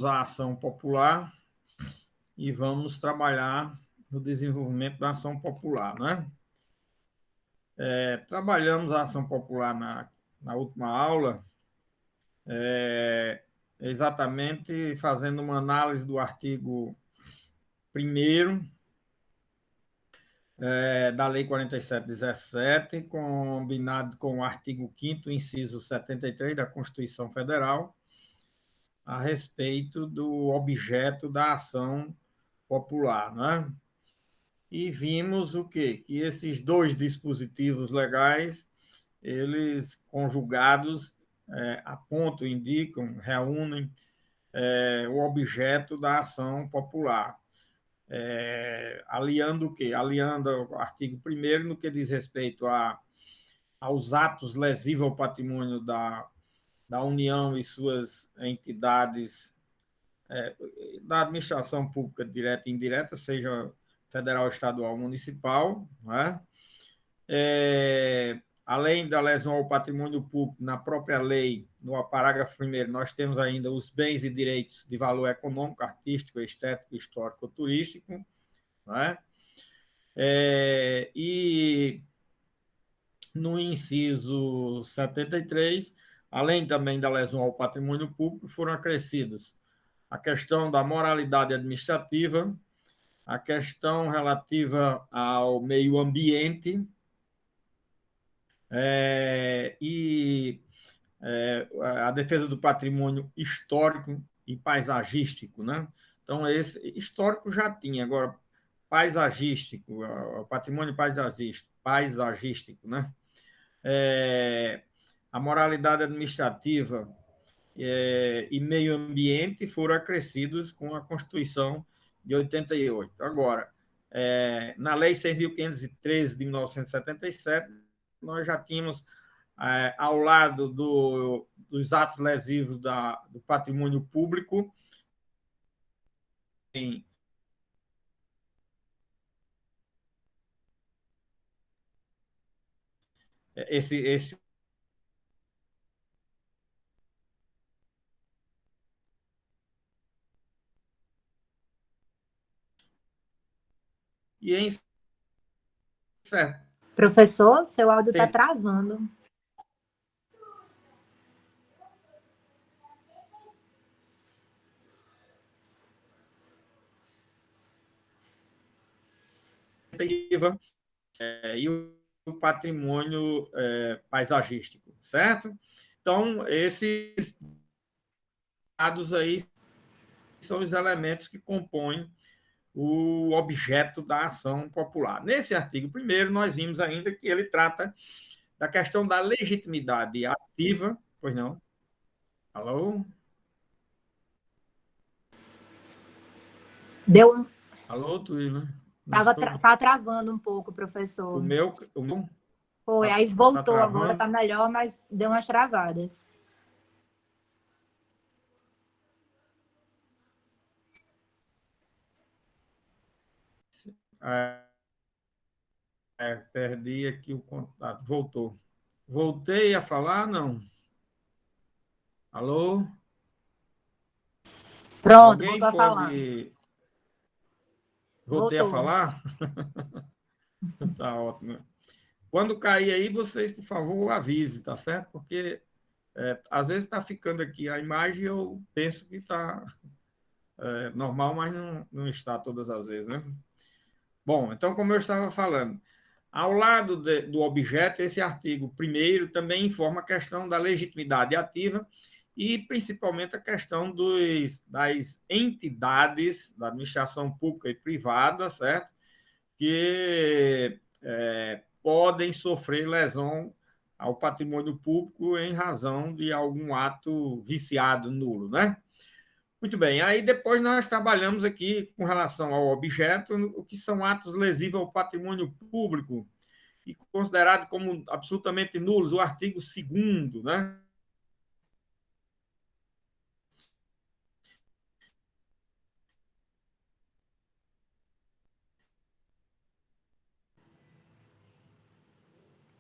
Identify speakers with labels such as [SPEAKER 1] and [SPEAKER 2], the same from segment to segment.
[SPEAKER 1] a ação popular e vamos trabalhar no desenvolvimento da ação popular, né? Trabalhamos a ação popular na última aula, exatamente fazendo uma análise do artigo 1º da Lei 4717, combinado com o artigo 5º, inciso 73 da Constituição Federal, a respeito do objeto da ação popular, né? E vimos o quê? Que esses dois dispositivos legais, eles conjugados, apontam, indicam, reúnem o objeto da ação popular. Aliando o quê? Aliando o artigo 1º no que diz respeito aos atos lesivos ao patrimônio da União e suas entidades da administração pública direta e indireta, seja federal, estadual ou municipal, né? Além da lesão ao patrimônio público, na própria lei, no parágrafo 1º, nós temos ainda os bens e direitos de valor econômico, artístico, estético, histórico, turístico, né? E no inciso 73, além também da lesão ao patrimônio público, foram acrescidos a questão da moralidade administrativa, a questão relativa ao meio ambiente e a defesa do patrimônio histórico e paisagístico, né? Então, esse histórico já tinha, agora paisagístico, o patrimônio paisagístico, né? A moralidade administrativa e meio ambiente foram acrescidos com a Constituição de 88. Agora, na Lei 6.513 de 1977, nós já tínhamos, ao lado dos atos lesivos do patrimônio público, esse e em certa
[SPEAKER 2] Professor, seu áudio está travando.
[SPEAKER 1] E o patrimônio paisagístico, certo? Então, esses dados aí são os elementos que compõem o objeto da ação popular. Nesse artigo 1º, nós vimos ainda que ele trata da questão da legitimidade ativa. Pois não? Alô?
[SPEAKER 2] Deu.
[SPEAKER 1] Alô, Tuína?
[SPEAKER 2] Tá travando um pouco, professor.
[SPEAKER 1] O meu
[SPEAKER 2] Foi, aí voltou
[SPEAKER 1] tá
[SPEAKER 2] agora, tá melhor, mas deu umas travadas.
[SPEAKER 1] Perdi aqui o contato. Voltou. Voltei a falar? Não. Alô?
[SPEAKER 2] Pronto,
[SPEAKER 1] Alguém
[SPEAKER 2] voltou a falar.
[SPEAKER 1] Voltei a falar? Tá ótimo. Quando cair aí, vocês, por favor, avisem, tá certo? Porque às vezes está ficando aqui a imagem e eu penso que está normal, mas não está todas as vezes, né? Bom, então, como eu estava falando, ao lado do objeto, esse artigo 1º também informa a questão da legitimidade ativa e, principalmente, a questão das entidades da administração pública e privada, certo? Que podem sofrer lesão ao patrimônio público em razão de algum ato viciado, nulo, né? Muito bem, aí depois nós trabalhamos aqui com relação ao objeto, o que são atos lesivos ao patrimônio público e considerados como absolutamente nulos, o artigo 2º, né?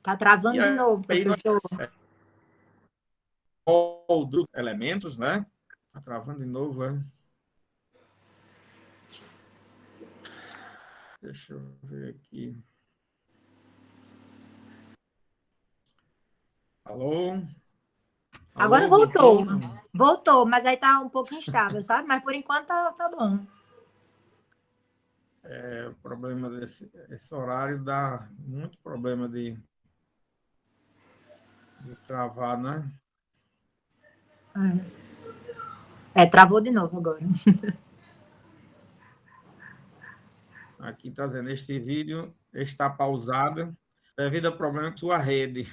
[SPEAKER 2] Tá travando de novo, professor.
[SPEAKER 1] Outros elementos, né? travando de novo, é? Deixa eu ver aqui. Alô?
[SPEAKER 2] Agora
[SPEAKER 1] Alô, voltou?
[SPEAKER 2] voltou.
[SPEAKER 1] Não.
[SPEAKER 2] Voltou, mas aí tá um pouco instável, sabe? Mas por enquanto tá bom.
[SPEAKER 1] O problema esse horário dá muito problema de travar, né?
[SPEAKER 2] Travou de novo agora.
[SPEAKER 1] Aqui está dizendo, este vídeo está pausado devido ao problema com sua rede.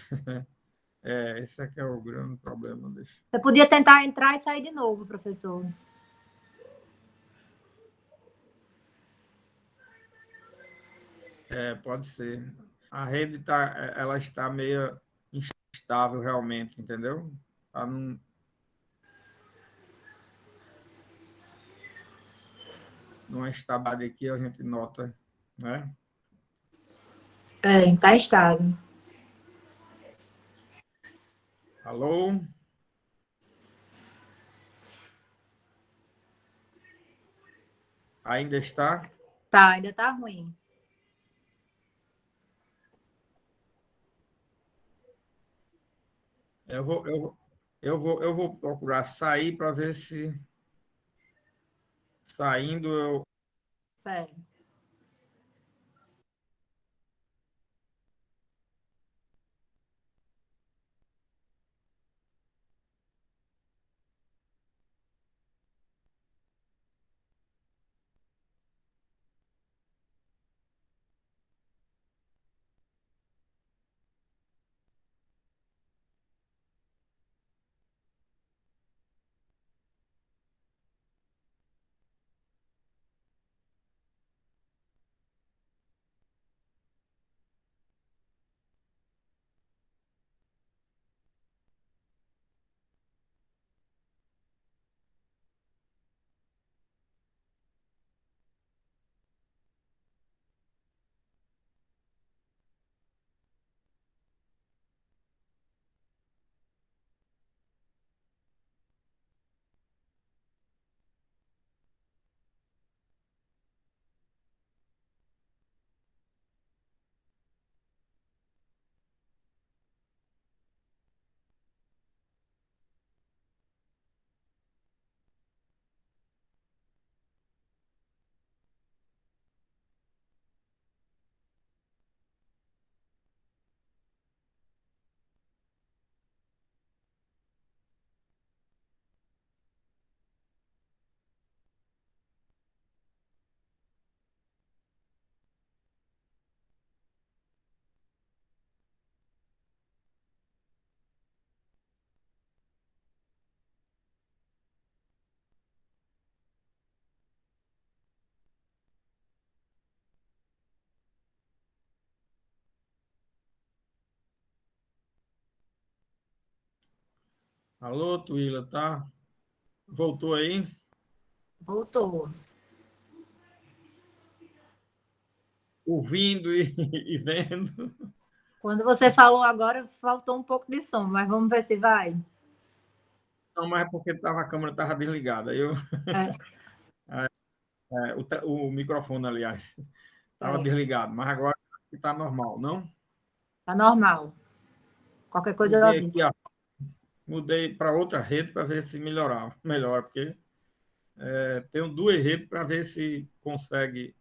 [SPEAKER 1] Esse aqui é o grande problema.
[SPEAKER 2] Você podia tentar entrar e sair de novo, professor.
[SPEAKER 1] Pode ser. A rede ela está meio instável realmente, entendeu? Tá numa estabilidade aqui, a gente nota, né?
[SPEAKER 2] Tá estável.
[SPEAKER 1] Alô? Ainda está?
[SPEAKER 2] Tá, ainda tá ruim.
[SPEAKER 1] Eu vou procurar sair para ver se saindo eu.
[SPEAKER 2] Sério.
[SPEAKER 1] Alô, Tuíla, tá? Voltou aí?
[SPEAKER 2] Voltou.
[SPEAKER 1] Ouvindo e vendo?
[SPEAKER 2] Quando você falou agora, faltou um pouco de som, mas vamos ver se vai.
[SPEAKER 1] Não, mas é porque a câmera estava desligada.
[SPEAKER 2] É,
[SPEAKER 1] O microfone, aliás, estava
[SPEAKER 2] certo.
[SPEAKER 1] desligado, mas agora está normal, não?
[SPEAKER 2] Tá normal. Qualquer coisa eu
[SPEAKER 1] Mudei
[SPEAKER 2] aviso.
[SPEAKER 1] aqui, ó, mudei para outra rede para ver se melhorava, melhor, porque tenho duas redes para ver se consegue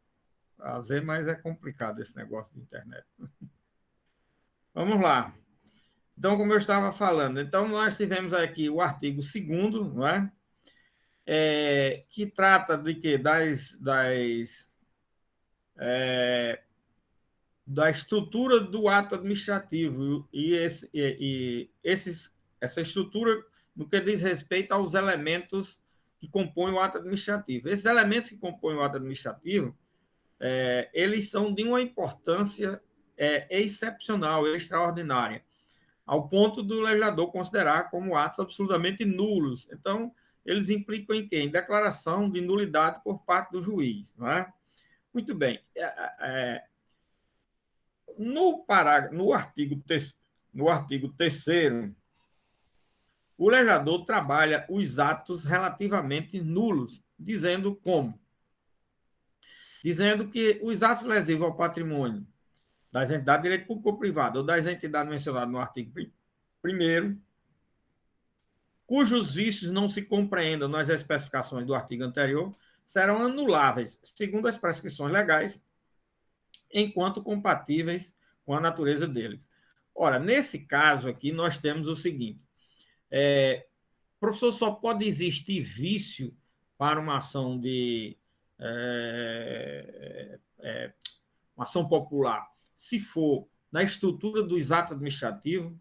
[SPEAKER 1] fazer, mas é complicado esse negócio de internet. Vamos lá. Então, como eu estava falando, então nós tivemos aqui o artigo 2º, não é? Que trata de quê? Da estrutura do ato administrativo essa estrutura no que diz respeito aos elementos que compõem o ato administrativo. Esses elementos que compõem o ato administrativo, eles são de uma importância excepcional, extraordinária, ao ponto do legislador considerar como atos absolutamente nulos. Então, eles implicam em quê? Em declaração de nulidade por parte do juiz. Não é? Muito bem. No artigo 3º, o legislador trabalha os atos relativamente nulos, dizendo como? Dizendo que os atos lesivos ao patrimônio das entidades de direito público ou privado ou das entidades mencionadas no artigo 1º, cujos vícios não se compreendam nas especificações do artigo anterior, serão anuláveis, segundo as prescrições legais, enquanto compatíveis com a natureza deles. Ora, nesse caso aqui, nós temos o seguinte: professor, só pode existir vício para uma ação de uma ação popular se for na estrutura dos atos administrativos,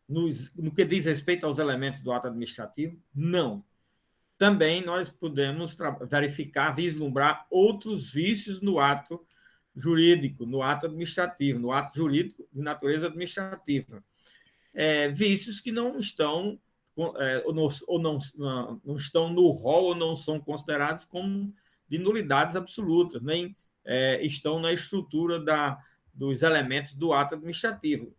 [SPEAKER 1] no que diz respeito aos elementos do ato administrativo? Não. Também nós podemos verificar, vislumbrar outros vícios no ato jurídico, no ato administrativo, no ato jurídico de natureza administrativa. Vícios que não estão ou não estão no rol ou não são considerados como de nulidades absolutas, nem estão na estrutura dos elementos do ato administrativo,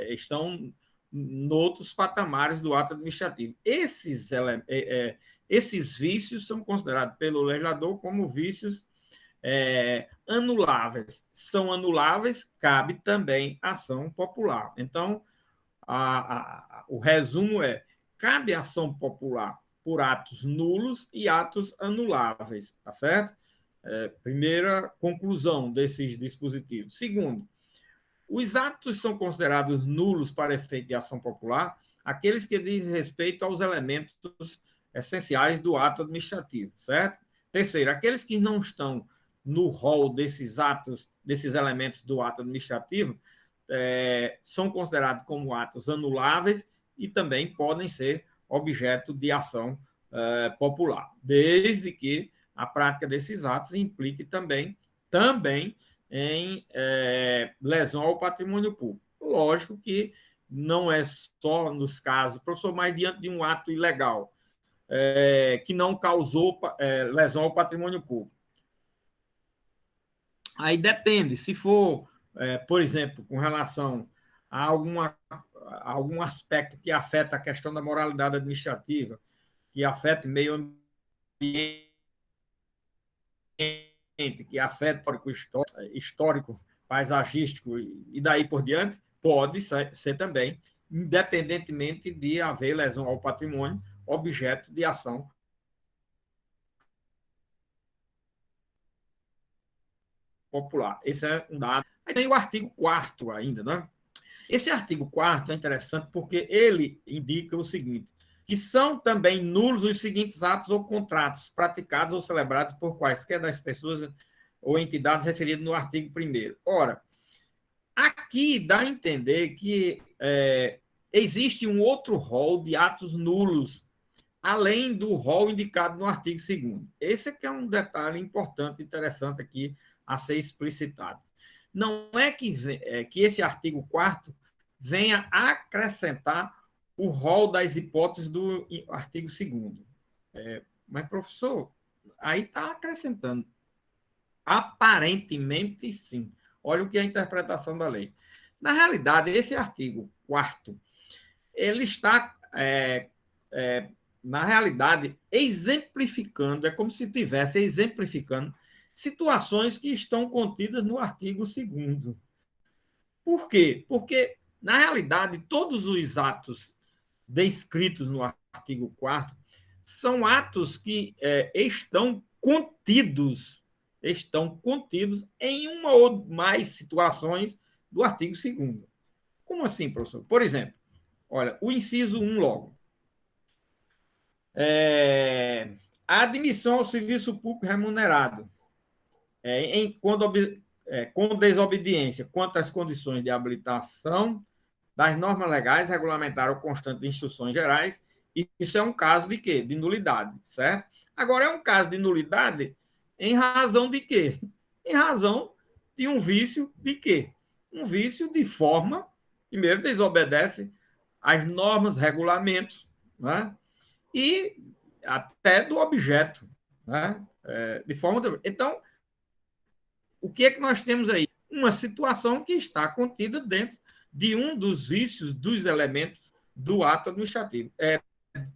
[SPEAKER 1] estão em outros patamares do ato administrativo. Esses vícios são considerados pelo legislador como vícios anuláveis. São anuláveis, cabe também ação popular. Então, o resumo cabe ação popular por atos nulos e atos anuláveis, tá certo? Primeira conclusão desses dispositivos. Segundo, os atos são considerados nulos para efeito de ação popular aqueles que dizem respeito aos elementos essenciais do ato administrativo, certo? Terceiro, aqueles que não estão no rol desses atos, desses elementos do ato administrativo, são considerados como atos anuláveis e também podem ser objeto de ação popular, desde que a prática desses atos implique também em lesão ao patrimônio público. Lógico que não é só nos casos, professor, mas diante de um ato ilegal que não causou lesão ao patrimônio público. Aí depende, se for, por exemplo, com relação a algum aspecto que afeta a questão da moralidade administrativa, que afeta o meio ambiente, que afeta o histórico, paisagístico e daí por diante, pode ser também, independentemente de haver lesão ao patrimônio, objeto de ação popular. Esse é um dado. Aí tem o artigo 4º ainda, né? Esse artigo 4º é interessante porque ele indica o seguinte, que são também nulos os seguintes atos ou contratos praticados ou celebrados por quaisquer das pessoas ou entidades referidas no artigo 1º. Ora, aqui dá a entender que existe um outro rol de atos nulos, além do rol indicado no artigo 2º. Esse aqui é um detalhe importante, interessante aqui a ser explicitado. Não é que esse artigo 4º venha acrescentar o rol das hipóteses do artigo 2º. Mas, professor, aí está acrescentando. Aparentemente, sim. Olha o que é a interpretação da lei. Na realidade, esse artigo 4º, ele está, na realidade, exemplificando, é como se estivesse exemplificando situações que estão contidas no artigo 2º. Por quê? Porque, na realidade, todos os atos descritos no artigo 4º são atos que estão contidos em uma ou mais situações do artigo 2º. Como assim, professor? Por exemplo, olha, o inciso 1 logo. A admissão ao serviço público remunerado, com desobediência quanto às condições de habilitação das normas legais, regulamentar ou constante de instruções gerais, e isso é um caso de quê? De nulidade, certo? Agora, é um caso de nulidade em razão de quê? Em razão de um vício de quê? Um vício de forma, primeiro, desobedece às normas, regulamentos, né? E até do objeto, né? De forma... Então, o que é que nós temos aí? Uma situação que está contida dentro de um dos vícios dos elementos do ato administrativo.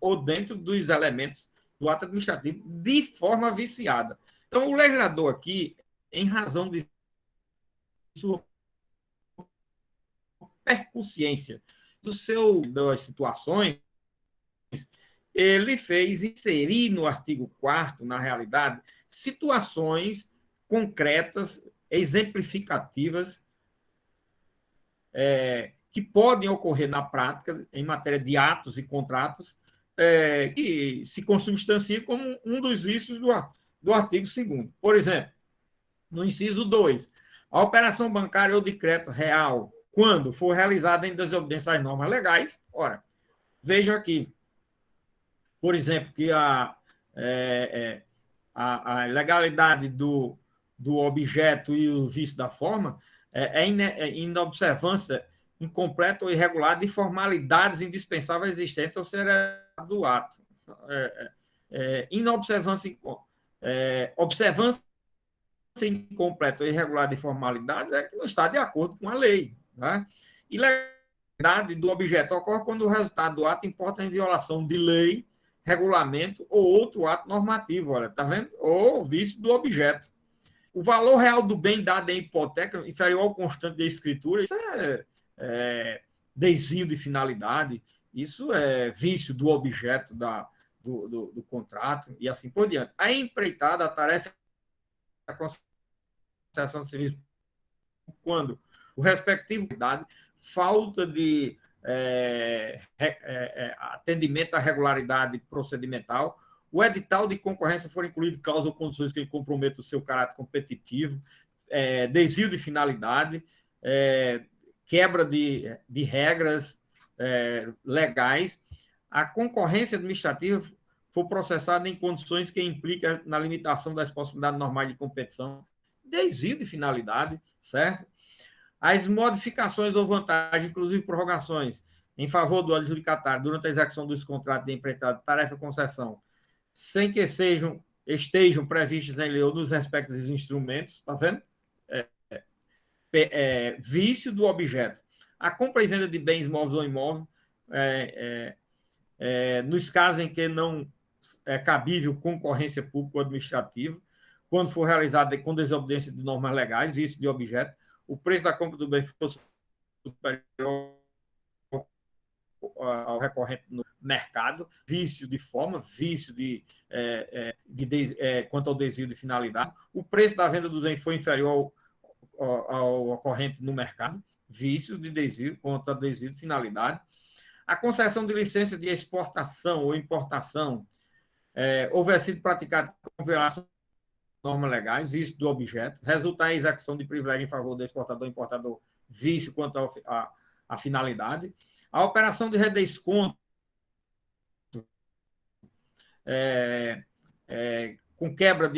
[SPEAKER 1] ou dentro dos elementos do ato administrativo de forma viciada. Então, o legislador aqui, em razão de sua percussiência das situações, ele fez inserir no artigo 4º, na realidade, situações concretas, exemplificativas, que podem ocorrer na prática, em matéria de atos e contratos, que se consubstanciam como um dos vícios do artigo 2º. Por exemplo, no inciso 2, a operação bancária ou de crédito real, quando for realizada em desobediência às normas legais, ora, veja aqui, por exemplo, que a legalidade do objeto e o vício da forma é inobservância incompleta ou irregular de formalidades indispensáveis existentes ou seriedade do ato. Observância incompleta ou irregular de formalidades é que não está de acordo com a lei. Né? Ilegalidade do objeto ocorre quando o resultado do ato importa em violação de lei, regulamento ou outro ato normativo, olha, tá vendo? Ou vício do objeto. O valor real do bem dado em hipoteca inferior ao constante de escritura, isso é desvio de finalidade, isso é vício do objeto do contrato e assim por diante. A empreitada, a tarefa da concessão de serviço, quando o respectivo falta de atendimento à regularidade procedimental, o edital de concorrência for incluído cláusulas ou condições que comprometam o seu caráter competitivo, desvio de finalidade, quebra de regras legais, a concorrência administrativa for processada em condições que impliquem na limitação das possibilidades normais de competição, desvio de finalidade, certo? As modificações ou vantagens, inclusive prorrogações, em favor do adjudicatário durante a execução dos contratos de empreitada, tarefa e concessão, sem que estejam previstas em lei ou nos respectivos instrumentos, está vendo? Vício do objeto. A compra e venda de bens móveis ou imóveis, nos casos em que não é cabível concorrência pública ou administrativa, quando for realizada com desobediência de normas legais, vício de objeto, o preço da compra do bem for superior ao recorrente no mercado, vício de forma, vício quanto ao desvio de finalidade, o preço da venda do bem foi inferior ao ocorrente no mercado, vício de desvio quanto ao desvio de finalidade, a concessão de licença de exportação ou importação houver sido praticada com violação de normas legais, vício do objeto, resultar em execução de privilégio em favor do exportador ou importador, vício quanto à finalidade, a operação de redesconto com quebra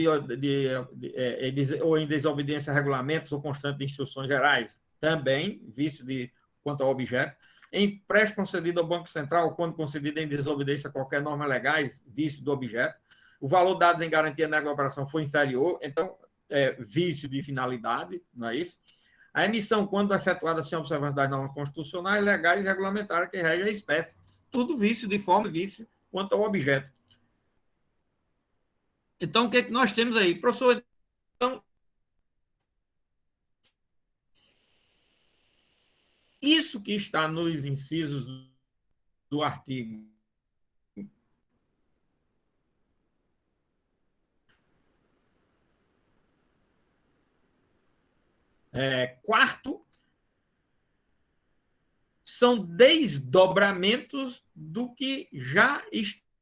[SPEAKER 1] ou em desobediência a regulamentos ou constante de instruções gerais, também vício quanto ao objeto, empréstimo concedido ao Banco Central quando concedido em desobediência a qualquer norma legais, vício do objeto, o valor dado em garantia na operação foi inferior, então vício de finalidade, não é isso? A emissão, quando efetuada sem observância das normas constitucionais, legais e regulamentares que regem a espécie. Tudo vício de forma e vício quanto ao objeto. Então, o que é que nós temos aí? Professor, então, isso que está nos incisos do artigo quarto são desdobramentos do que já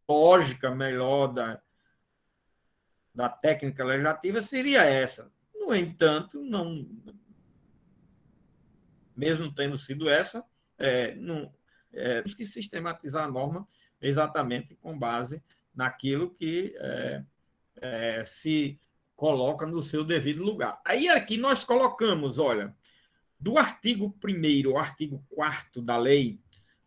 [SPEAKER 1] lógica melhor da técnica legislativa seria essa. No entanto, não, mesmo tendo sido essa, temos que sistematizar a norma exatamente com base naquilo que se coloca no seu devido lugar. Aí aqui nós colocamos, olha, do artigo 1º ao artigo 4º da lei,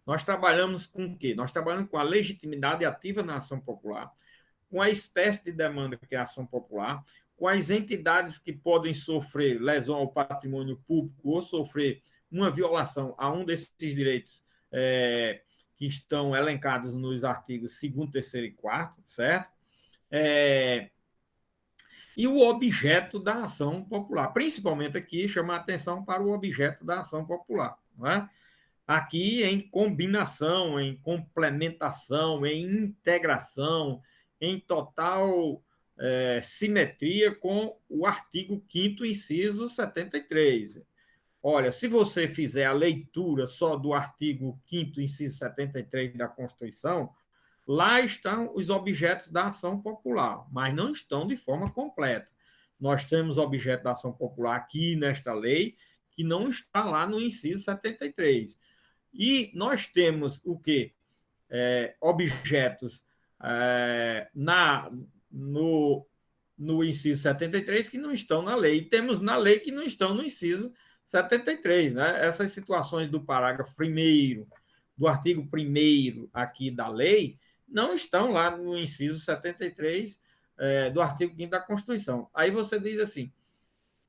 [SPEAKER 1] nós trabalhamos com o quê? Nós trabalhamos com a legitimidade ativa na ação popular, com a espécie de demanda que é a ação popular, com as entidades que podem sofrer lesão ao patrimônio público ou sofrer uma violação a um desses direitos que estão elencados nos artigos 2º, 3º e 4º, certo? E o objeto da ação popular. Principalmente aqui, chamar a atenção para o objeto da ação popular. Não é? Aqui em combinação, em complementação, em integração, em total simetria com o artigo 5º, inciso 73. Olha, se você fizer a leitura só do artigo 5º, inciso 73 da Constituição, lá estão os objetos da ação popular, mas não estão de forma completa. Nós temos objeto da ação popular aqui nesta lei, que não está lá no inciso 73. E nós temos o quê? Objetos no inciso 73 que não estão na lei. E temos na lei que não estão no inciso 73. Né? Essas situações do parágrafo 1º, do artigo 1º aqui da lei, não estão lá no inciso 73 do artigo 5º da Constituição. Aí você diz assim,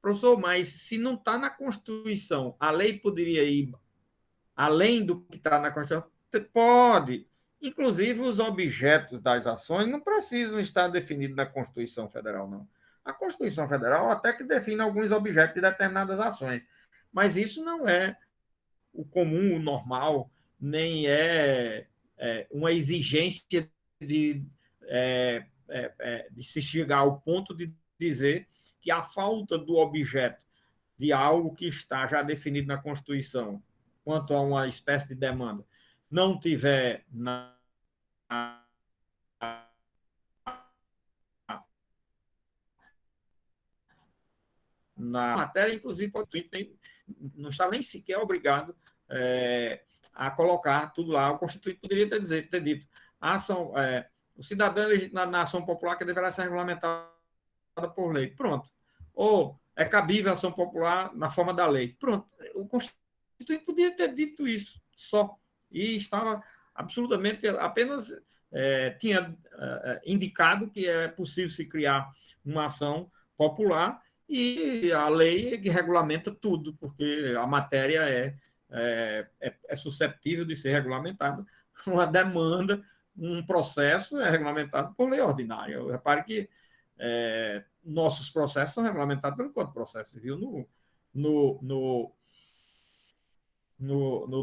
[SPEAKER 1] professor, mas se não está na Constituição, a lei poderia ir além do que está na Constituição? Pode. Inclusive, os objetos das ações não precisam estar definidos na Constituição Federal, não. A Constituição Federal até que define alguns objetos de determinadas ações, mas isso não é o comum, o normal, nem uma exigência de se chegar ao ponto de dizer que a falta do objeto de algo que está já definido na Constituição, quanto a uma espécie de demanda, não tiver na matéria, inclusive, não está nem sequer obrigado a colocar tudo lá. O Constituinte poderia ter dito a ação, o cidadão na ação popular que deverá ser regulamentada por lei. Pronto. Ou é cabível a ação popular na forma da lei. Pronto. O Constituinte podia ter dito isso só. E estava absolutamente apenas tinha indicado que é possível se criar uma ação popular e a lei que regulamenta tudo, porque a matéria é suscetível de ser regulamentada. Uma demanda, um processo é regulamentado por lei ordinária. Repare que nossos processos são regulamentados pelo Código de Processo Civil. No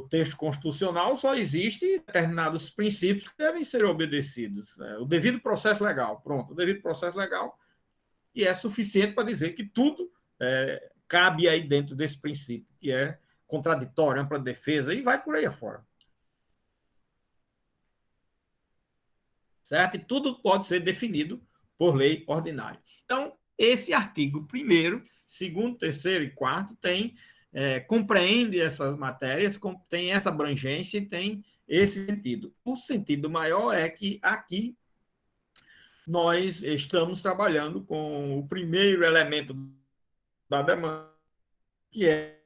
[SPEAKER 1] texto constitucional só existem determinados princípios que devem ser obedecidos. O devido processo legal, pronto, o devido processo legal, e é suficiente para dizer que tudo cabe aí dentro desse princípio, que é contraditório, ampla defesa, e vai por aí afora. Certo? E tudo pode ser definido por lei ordinária. Então, esse artigo 1º, 2º, 3º e 4º compreende essas matérias, tem essa abrangência e tem esse sentido. O sentido maior é que aqui nós estamos trabalhando com o primeiro elemento da demanda, que é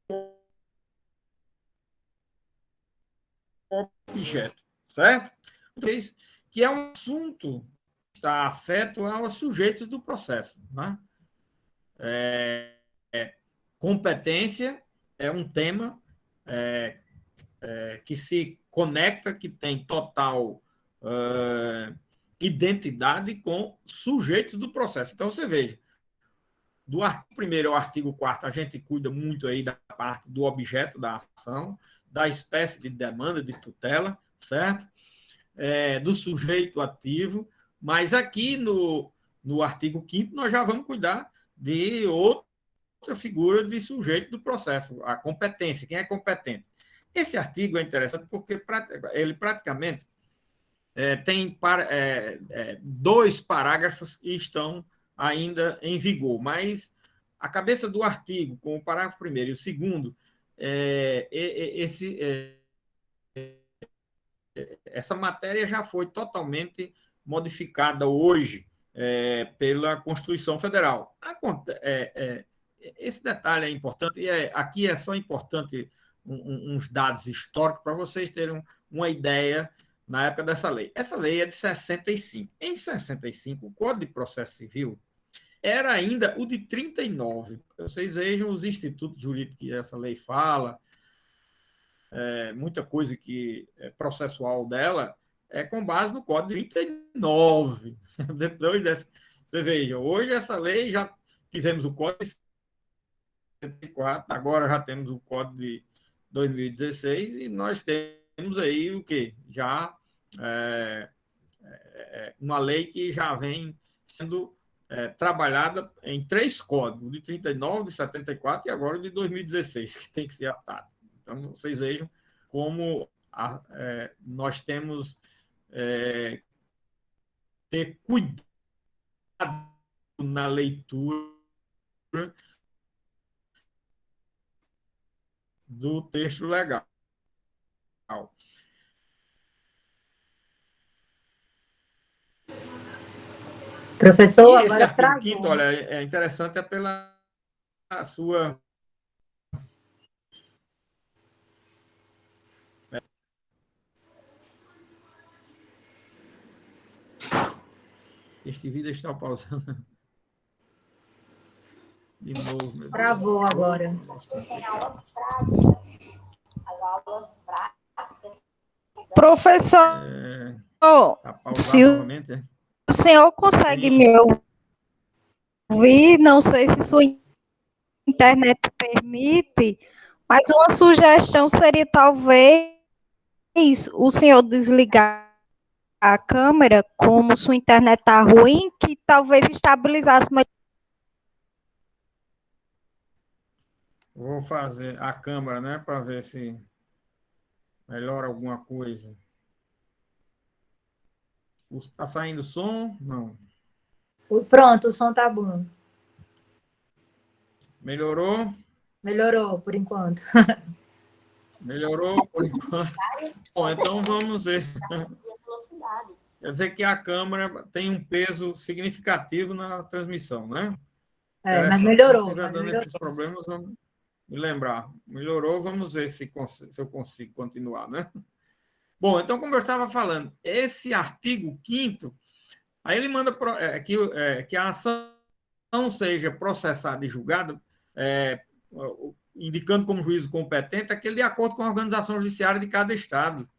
[SPEAKER 1] o objeto, certo? Que é um assunto que está afeto aos sujeitos do processo. Né? Competência é um tema que se conecta, que tem total identidade com sujeitos do processo. Então, você veja, do artigo 1º ao artigo 4º, a gente cuida muito aí da parte do objeto da ação, da espécie de demanda, de tutela, certo? Do sujeito ativo, mas aqui no artigo 5º nós já vamos cuidar de outra figura de sujeito do processo, a competência, quem é competente. Esse artigo é interessante porque ele praticamente tem 2 parágrafos que estão ainda em vigor, mas a cabeça do artigo, com o parágrafo 1º e o 2º, essa matéria já foi totalmente modificada hoje pela Constituição Federal. Esse detalhe é importante, e aqui é só importante uns dados históricos para vocês terem uma ideia na época dessa lei. Essa lei é de 65. Em 65, o Código de Processo Civil era ainda o de 39. Vocês vejam os institutos jurídicos que essa lei fala, muita coisa que é processual dela é com base no Código 39. Depois dessa, você veja, hoje essa lei já tivemos o Código de 74, agora já temos o Código de 2016 e nós temos aí o quê? Já uma lei que já vem sendo trabalhada em 3 códigos, de 39, de 74 e agora de 2016, que tem que ser atado. Então, vocês vejam como nós temos ter cuidado na leitura do texto legal.
[SPEAKER 2] Professor,
[SPEAKER 1] E esse
[SPEAKER 2] agora
[SPEAKER 1] artigo 5º,
[SPEAKER 2] travou.
[SPEAKER 1] olha, é interessante pela sua... Este vídeo está pausando de novo, meu Deus.
[SPEAKER 2] Travou agora.
[SPEAKER 3] Professor,
[SPEAKER 1] Está pausado
[SPEAKER 3] se
[SPEAKER 1] novamente, é?
[SPEAKER 3] o senhor consegue
[SPEAKER 1] Sim.
[SPEAKER 3] me ouvir, não sei se sua internet permite, mas uma sugestão seria talvez o senhor desligar a câmera, como sua internet está ruim, que talvez estabilizasse melhor.
[SPEAKER 1] Vou fazer a câmera, né, para ver se melhora alguma coisa. Está saindo som? Não.
[SPEAKER 2] Pronto, o som tá bom.
[SPEAKER 1] Melhorou?
[SPEAKER 2] Melhorou por enquanto.
[SPEAKER 1] Melhorou por enquanto. Bom, então vamos ver. Quer dizer que a câmera tem um peso significativo na transmissão, né?
[SPEAKER 2] Mas
[SPEAKER 1] Se
[SPEAKER 2] melhorou.
[SPEAKER 1] estiver dando esses problemas, vamos me lembrar. Melhorou, vamos ver se eu consigo continuar, né? Bom, então, como eu estava falando, esse artigo 5º, aí ele manda que a ação seja processada e julgada, indicando como juízo competente aquele de acordo com a organização judiciária de cada estado.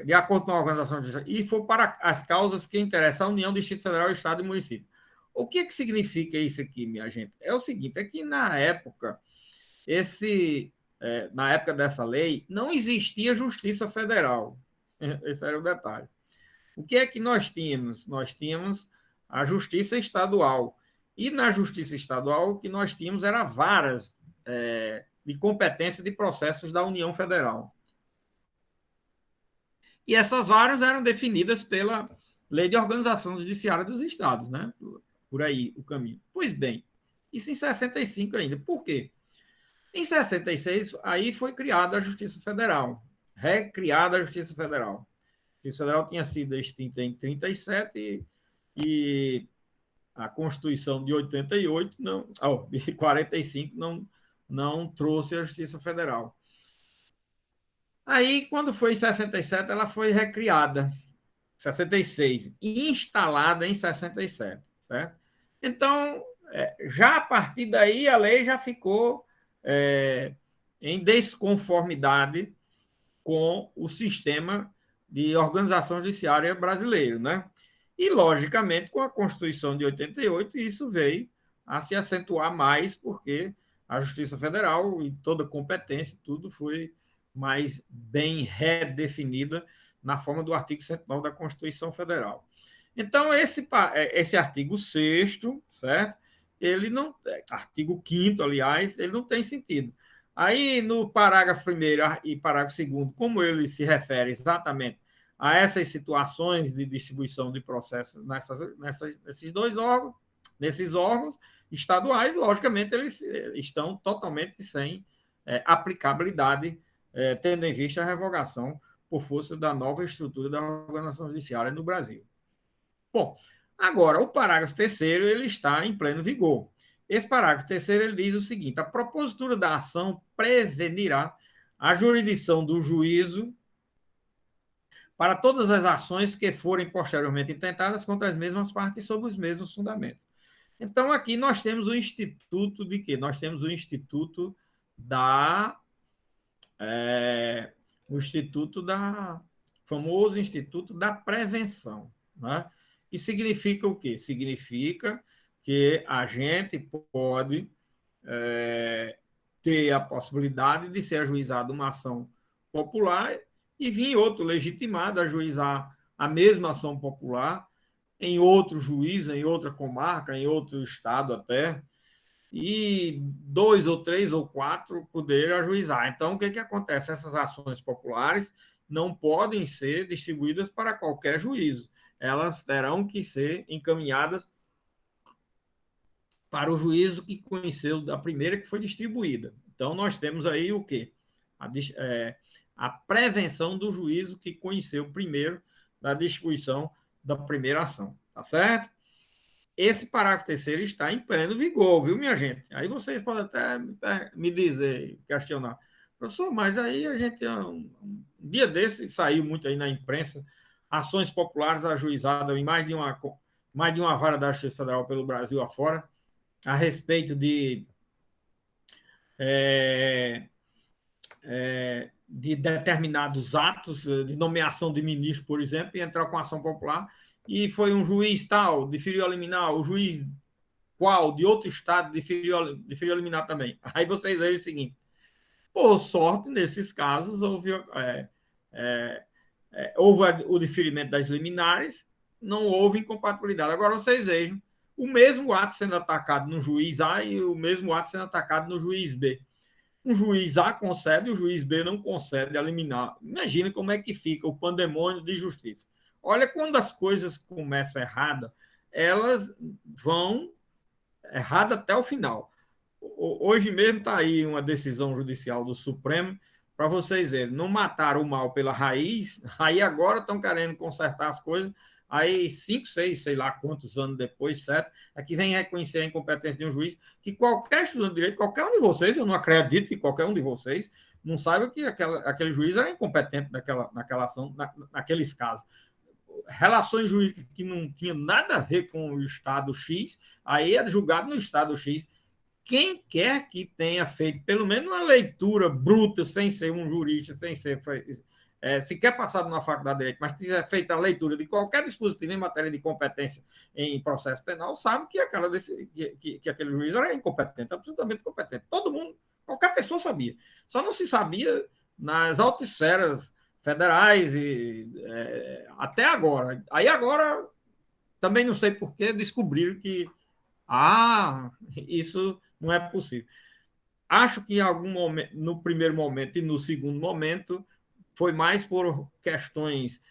[SPEAKER 1] De acordo com a organização judiciária, e for para as causas que interessam a União, Distrito Federal, Estado e Município. O que significa isso aqui, minha gente? É o seguinte, é que na época dessa lei, não existia Justiça Federal. Esse era o detalhe. O que é que nós tínhamos? Nós tínhamos a Justiça Estadual. E na Justiça Estadual, o que nós tínhamos era varas de competência de processos da União Federal. E essas varas eram definidas pela Lei de Organização Judiciária dos Estados, né? Por aí o caminho. Pois bem, isso em 65 ainda. Por quê? Em 66, aí foi criada a Justiça Federal, recriada a Justiça Federal. A Justiça Federal tinha sido extinta em 37 e a Constituição de 88, de 45, não trouxe a Justiça Federal. Aí, quando foi em 67, ela foi recriada, 66, e instalada em 67, certo? Então, já a partir daí, a lei já ficou em desconformidade com o sistema de organização judiciária brasileiro, né? E, logicamente, com a Constituição de 88, isso veio a se acentuar mais, porque a Justiça Federal e toda competência, tudo foi mais bem redefinida na forma do artigo 109 da Constituição Federal. Então, esse artigo 6º, certo? Ele não, artigo 5º, aliás, ele não tem sentido. Aí, no parágrafo 1º e parágrafo 2º, como ele se refere exatamente a essas situações de distribuição de processos nesses órgãos estaduais, logicamente, eles estão totalmente sem aplicabilidade, tendo em vista a revogação por força da nova estrutura da organização judiciária no Brasil. Bom, agora, o parágrafo 3º ele está em pleno vigor. Esse parágrafo 3º ele diz o seguinte: a propositura da ação prevenirá a jurisdição do juízo para todas as ações que forem posteriormente intentadas contra as mesmas partes sob os mesmos fundamentos. Então, aqui nós temos o Instituto de quê? Nós temos o Instituto da... o Instituto da... famoso Instituto da Prevenção, né? Que significa o quê? Significa que a gente pode ter a possibilidade de ser ajuizado uma ação popular e vir outro legitimado ajuizar a mesma ação popular em outro juiz, em outra comarca, em outro estado até, e 2 ou 3 ou 4 poder ajuizar. Então, o que acontece? Essas ações populares não podem ser distribuídas para qualquer juízo. Elas terão que ser encaminhadas para o juízo que conheceu da primeira que foi distribuída. Então, nós temos aí o quê? A prevenção do juízo que conheceu primeiro da distribuição da primeira ação. Tá certo? Esse parágrafo terceiro está em pleno vigor, viu, minha gente? Aí vocês podem até me dizer, questionar. Professor, mas aí a gente, um dia desse, saiu muito aí na imprensa, ações populares ajuizadas em mais de uma vara da Justiça Federal pelo Brasil afora, a respeito de determinados atos, de nomeação de ministro, por exemplo, e entrar com ação popular, e foi um juiz tal, deferiu a liminar, o juiz qual, de outro estado, deferiu a liminar também. Aí vocês veem o seguinte, por sorte, nesses casos, houve o deferimento das liminares, não houve incompatibilidade. Agora vocês vejam, o mesmo ato sendo atacado no juiz A e o mesmo ato sendo atacado no juiz B. O juiz A concede, o juiz B não concede a liminar. Imagina como é que fica o pandemônio de justiça. Olha, quando as coisas começam erradas, elas vão erradas até o final. Hoje mesmo está aí uma decisão judicial do Supremo, para vocês verem, não mataram o mal pela raiz, aí agora estão querendo consertar as coisas, aí 5, 6, sei lá quantos anos depois, certo? Aqui vem reconhecer a incompetência de um juiz, que qualquer estudante de direito, qualquer um de vocês, eu não acredito que qualquer um de vocês não saiba que aquele juiz era incompetente naquela ação, naqueles casos. Relações jurídicas que não tinham nada a ver com o Estado X, aí é julgado no Estado X. Quem quer que tenha feito pelo menos uma leitura bruta, sem ser um jurista, sem ser sequer passado na faculdade de Direito, mas tiver feito a leitura de qualquer dispositivo em matéria de competência em processo penal, sabe que aquele juiz era incompetente, absolutamente incompetente. Todo mundo, qualquer pessoa sabia. Só não se sabia nas altas esferas federais até agora. Aí agora, também não sei por que, descobriram que isso não é possível. Acho que em algum momento, no primeiro momento e no segundo momento, foi mais por questões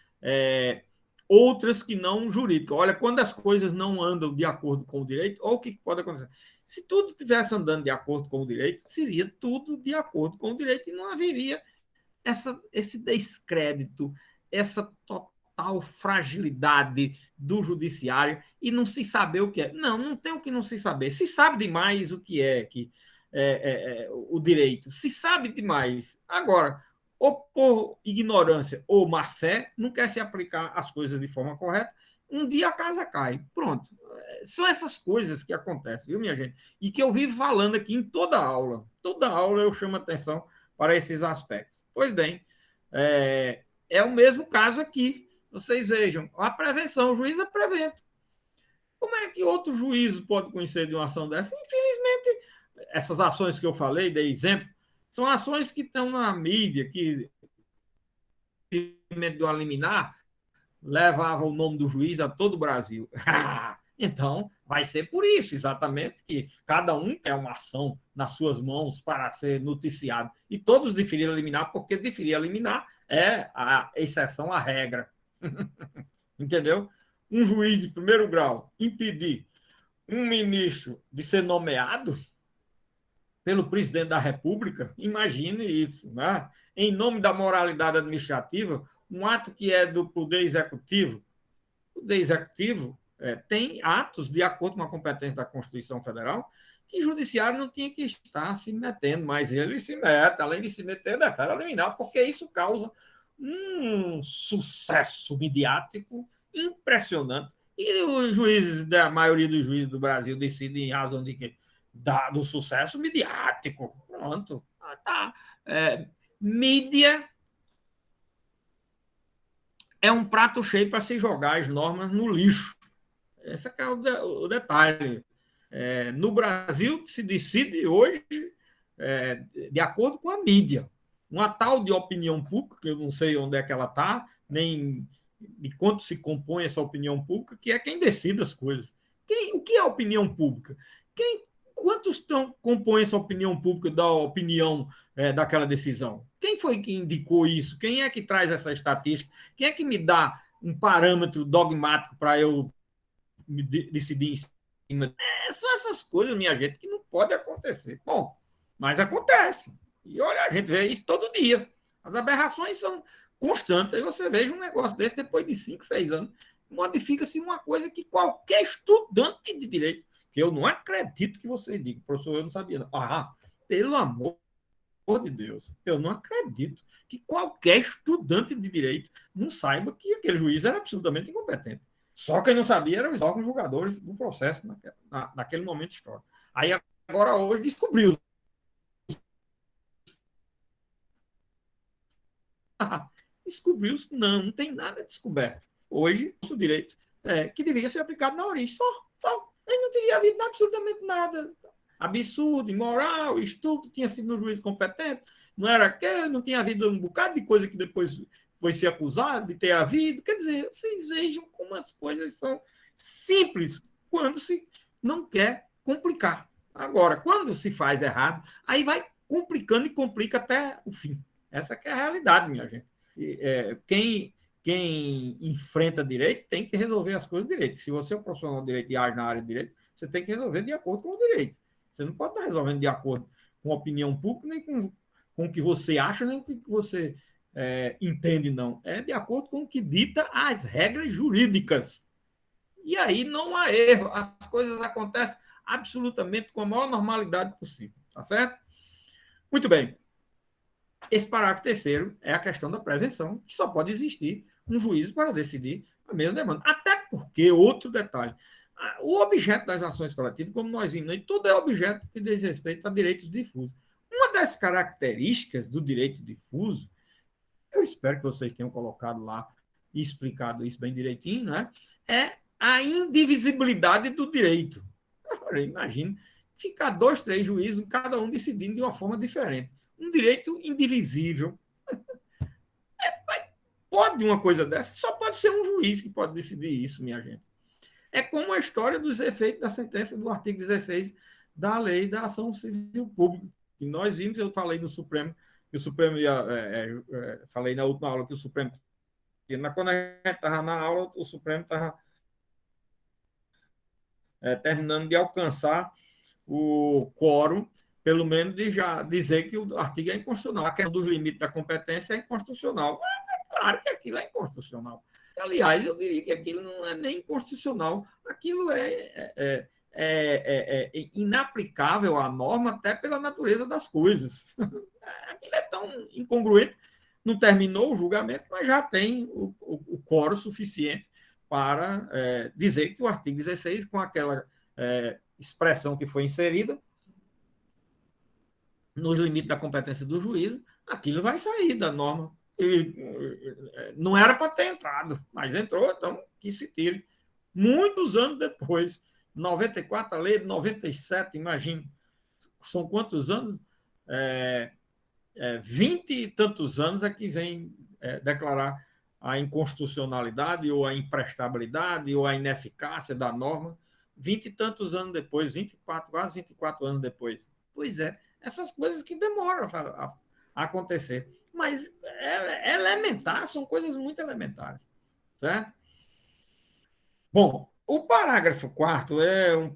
[SPEAKER 1] outras que não jurídicas. Olha, quando as coisas não andam de acordo com o direito, ou o que pode acontecer? Se tudo estivesse andando de acordo com o direito, seria tudo de acordo com o direito e não haveria esse descrédito, essa total fragilidade do judiciário e não se saber o que é. Não tem o que não se saber. Se sabe demais o que é o direito. Se sabe demais. Agora, ou por ignorância ou má fé, não quer se aplicar as coisas de forma correta, um dia a casa cai. Pronto. São essas coisas que acontecem, viu, minha gente? E que eu vivo falando aqui em toda aula. Toda aula eu chamo atenção para esses aspectos. Pois bem, é o mesmo caso aqui. Vocês vejam, a prevenção, o juiz é prevento. Como é que outro juízo pode conhecer de uma ação dessa? Infelizmente, essas ações que eu falei, dei exemplo, são ações que estão na mídia, que do liminar levava o nome do juiz a todo o Brasil. Então, vai ser por isso, exatamente, que cada um quer uma ação nas suas mãos para ser noticiado. E todos deferiram liminar, porque deferir liminar é a exceção à regra. Entendeu? Um juiz de primeiro grau impedir um ministro de ser nomeado pelo presidente da República, imagine isso, né? Em nome da moralidade administrativa, um ato que é do Poder Executivo. O Poder Executivo tem atos de acordo com a competência da Constituição Federal que o Judiciário não tinha que estar se metendo, mas ele se mete, além de se meter, defere liminar, porque isso causa um sucesso midiático impressionante E os juízes, a maioria dos juízes do Brasil decidem em razão de quê? Do sucesso midiático. Pronto. Tá. Mídia é um prato cheio para se jogar as normas no lixo. Esse é o detalhe. No Brasil, se decide hoje de acordo com a mídia. Uma tal de opinião pública, que eu não sei onde é que ela está, nem de quanto se compõe essa opinião pública, que é quem decide as coisas. O que é a opinião pública? Quantos compõem essa opinião pública da opinião daquela decisão? Quem foi que indicou isso? Quem é que traz essa estatística? Quem é que me dá um parâmetro dogmático para eu decidir em cima? São essas coisas, minha gente, que não pode acontecer. Bom, mas acontece. E olha, a gente vê isso todo dia. As aberrações são constantes. Aí você veja um negócio desse depois de 5, 6 anos. Modifica-se uma coisa que qualquer estudante de direito, que eu não acredito que você diga, professor, eu não sabia. Não. Pelo amor de Deus, eu não acredito que qualquer estudante de direito não saiba que aquele juiz era absolutamente incompetente. Só quem não sabia eram os órgãos julgadores do processo naquele momento histórico. Aí agora hoje descobriu. Descobriu-se, não tem nada descoberto. Hoje, o direito que deveria ser aplicado na origem, só. Aí não teria havido absolutamente nada. Absurdo, imoral, estúpido, tinha sido um juiz competente, não era aquele, não tinha havido um bocado de coisa que depois foi ser acusado de ter havido. Quer dizer, vocês vejam como as coisas são simples quando se não quer complicar. Agora, quando se faz errado, aí vai complicando e complica até o fim. Essa que é a realidade, minha gente. Quem enfrenta direito tem que resolver as coisas direito. Se você é um profissional de direito e age na área de direito, você tem que resolver de acordo com o direito. Você não pode estar resolvendo de acordo com a opinião pública, nem com o que você acha, nem com o que você entende, não. É de acordo com o que dita as regras jurídicas. E aí não há erro. As coisas acontecem absolutamente com a maior normalidade possível. Tá certo? Muito bem. Esse parágrafo terceiro é a questão da prevenção, que só pode existir um juízo para decidir a mesma demanda. Até porque, outro detalhe, o objeto das ações coletivas, como nós vimos, tudo é objeto que diz respeito a direitos difusos. Uma das características do direito difuso, eu espero que vocês tenham colocado lá e explicado isso bem direitinho, né? É a indivisibilidade do direito. Agora, imagine ficar 2, 3 juízes, cada um decidindo de uma forma diferente. Um direito indivisível. Pode uma coisa dessa? Só pode ser um juiz que pode decidir isso, minha gente. É como a história dos efeitos da sentença do artigo 16 da Lei da Ação Civil Pública, que nós vimos, eu falei no Supremo, que o Supremo falei na última aula que o Supremo, quando a gente estava na aula, o Supremo estava terminando de alcançar o quórum, pelo menos de já dizer que o artigo é inconstitucional. A questão dos limites da competência é inconstitucional. Mas é claro que aquilo é inconstitucional. Aliás, eu diria que aquilo não é nem inconstitucional, aquilo é inaplicável à norma até pela natureza das coisas. Aquilo é tão incongruente. Não terminou o julgamento, mas já tem o quórum suficiente para dizer que o artigo 16, com aquela expressão que foi inserida, nos limites da competência do juiz, aquilo vai sair da norma. Não era para ter entrado, mas entrou, então que se tire. Muitos anos depois, 94, a lei de 97, imagine, são quantos anos? 20 e tantos anos é que vem declarar a inconstitucionalidade ou a imprestabilidade ou a ineficácia da norma, 20 e tantos anos depois, 24, quase 24 anos depois. Pois é, essas coisas que demoram a acontecer. Mas é elementar, são coisas muito elementares. Certo? Bom, o parágrafo 4º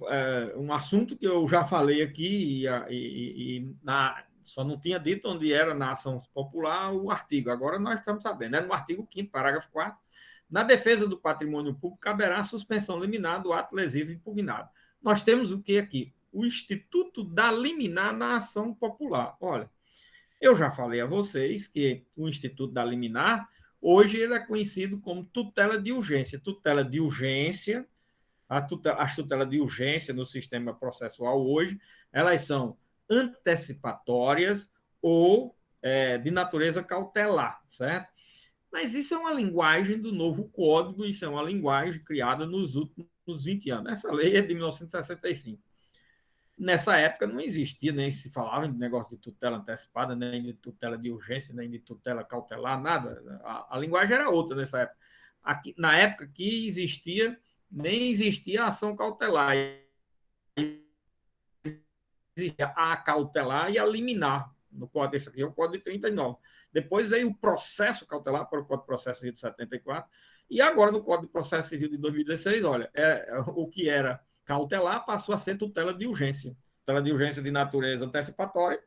[SPEAKER 1] é um assunto que eu já falei aqui só não tinha dito onde era na ação popular o artigo. Agora nós estamos sabendo. No artigo 5º, parágrafo 4º, na defesa do patrimônio público caberá a suspensão liminar do ato lesivo impugnado. Nós temos o que aqui? O Instituto da Liminar na ação popular. Olha, eu já falei a vocês que o Instituto da Liminar, Hoje ele é conhecido como tutela de urgência. Tutela de urgência, as tutelas de urgência no sistema processual hoje, elas são antecipatórias ou de natureza cautelar, certo? Mas isso é uma linguagem do novo código, isso é uma linguagem criada nos últimos 20 anos. Essa lei é de 1965. Nessa época não existia, nem se falava de negócio de tutela antecipada, nem de tutela de urgência, nem de tutela cautelar, nada. A linguagem era outra nessa época. Aqui, na época que existia, nem existia a ação cautelar. Existia a cautelar e a liminar. No código, esse aqui é o código de 39. Depois veio o processo cautelar, para o Código de Processo Civil de 74, e agora no Código de Processo Civil de 2016, olha, o que era cautelar passou a ser tutela de urgência. Tutela de urgência de natureza antecipatória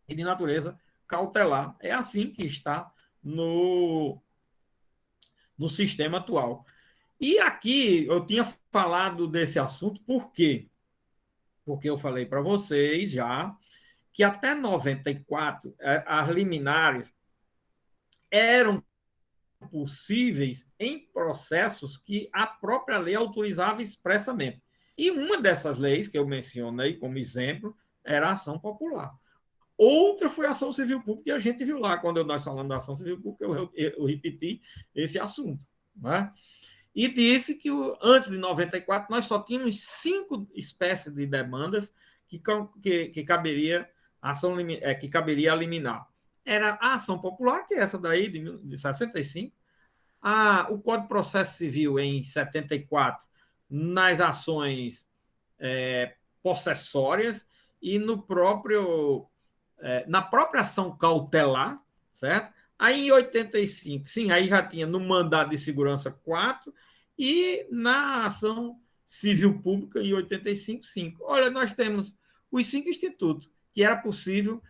[SPEAKER 1] e de natureza cautelar. É assim que está no sistema atual. E aqui eu tinha falado desse assunto, por quê? Porque eu falei para vocês já que até 94 as liminares eram possíveis em processos que a própria lei autorizava expressamente. E uma dessas leis que eu mencionei como exemplo era a ação popular. Outra foi a ação civil pública, e a gente viu lá, quando nós falamos da ação civil pública, eu repeti esse assunto. Né? E disse que antes de 94 nós só tínhamos 5 espécies de demandas que caberia ação que caberia eliminar. Era a ação popular, que é essa daí de 65, o Código de Processo Civil em 74 nas ações possessórias e na própria ação cautelar, certo? Aí em 85, sim, aí já tinha no mandado de segurança 4 e na ação civil pública em 85, 5. Olha, nós temos os 5 institutos que era possível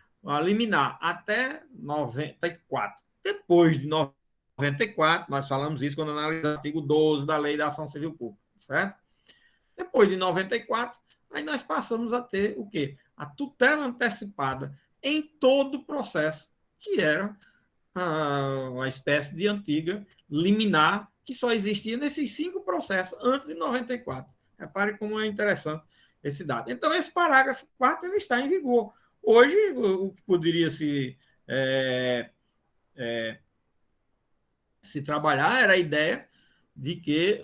[SPEAKER 1] eliminar até 94. Depois de 94, nós falamos isso quando analisamos o artigo 12 da Lei da Ação Civil Pública, certo? Depois de 94, aí nós passamos a ter o quê? A tutela antecipada em todo o processo, que era uma espécie de antiga liminar que só existia nesses 5 processos antes de 94. Repare como é interessante esse dado. Então, esse parágrafo 4 ele está em vigor. Hoje, o que poderia se trabalhar era a ideia de que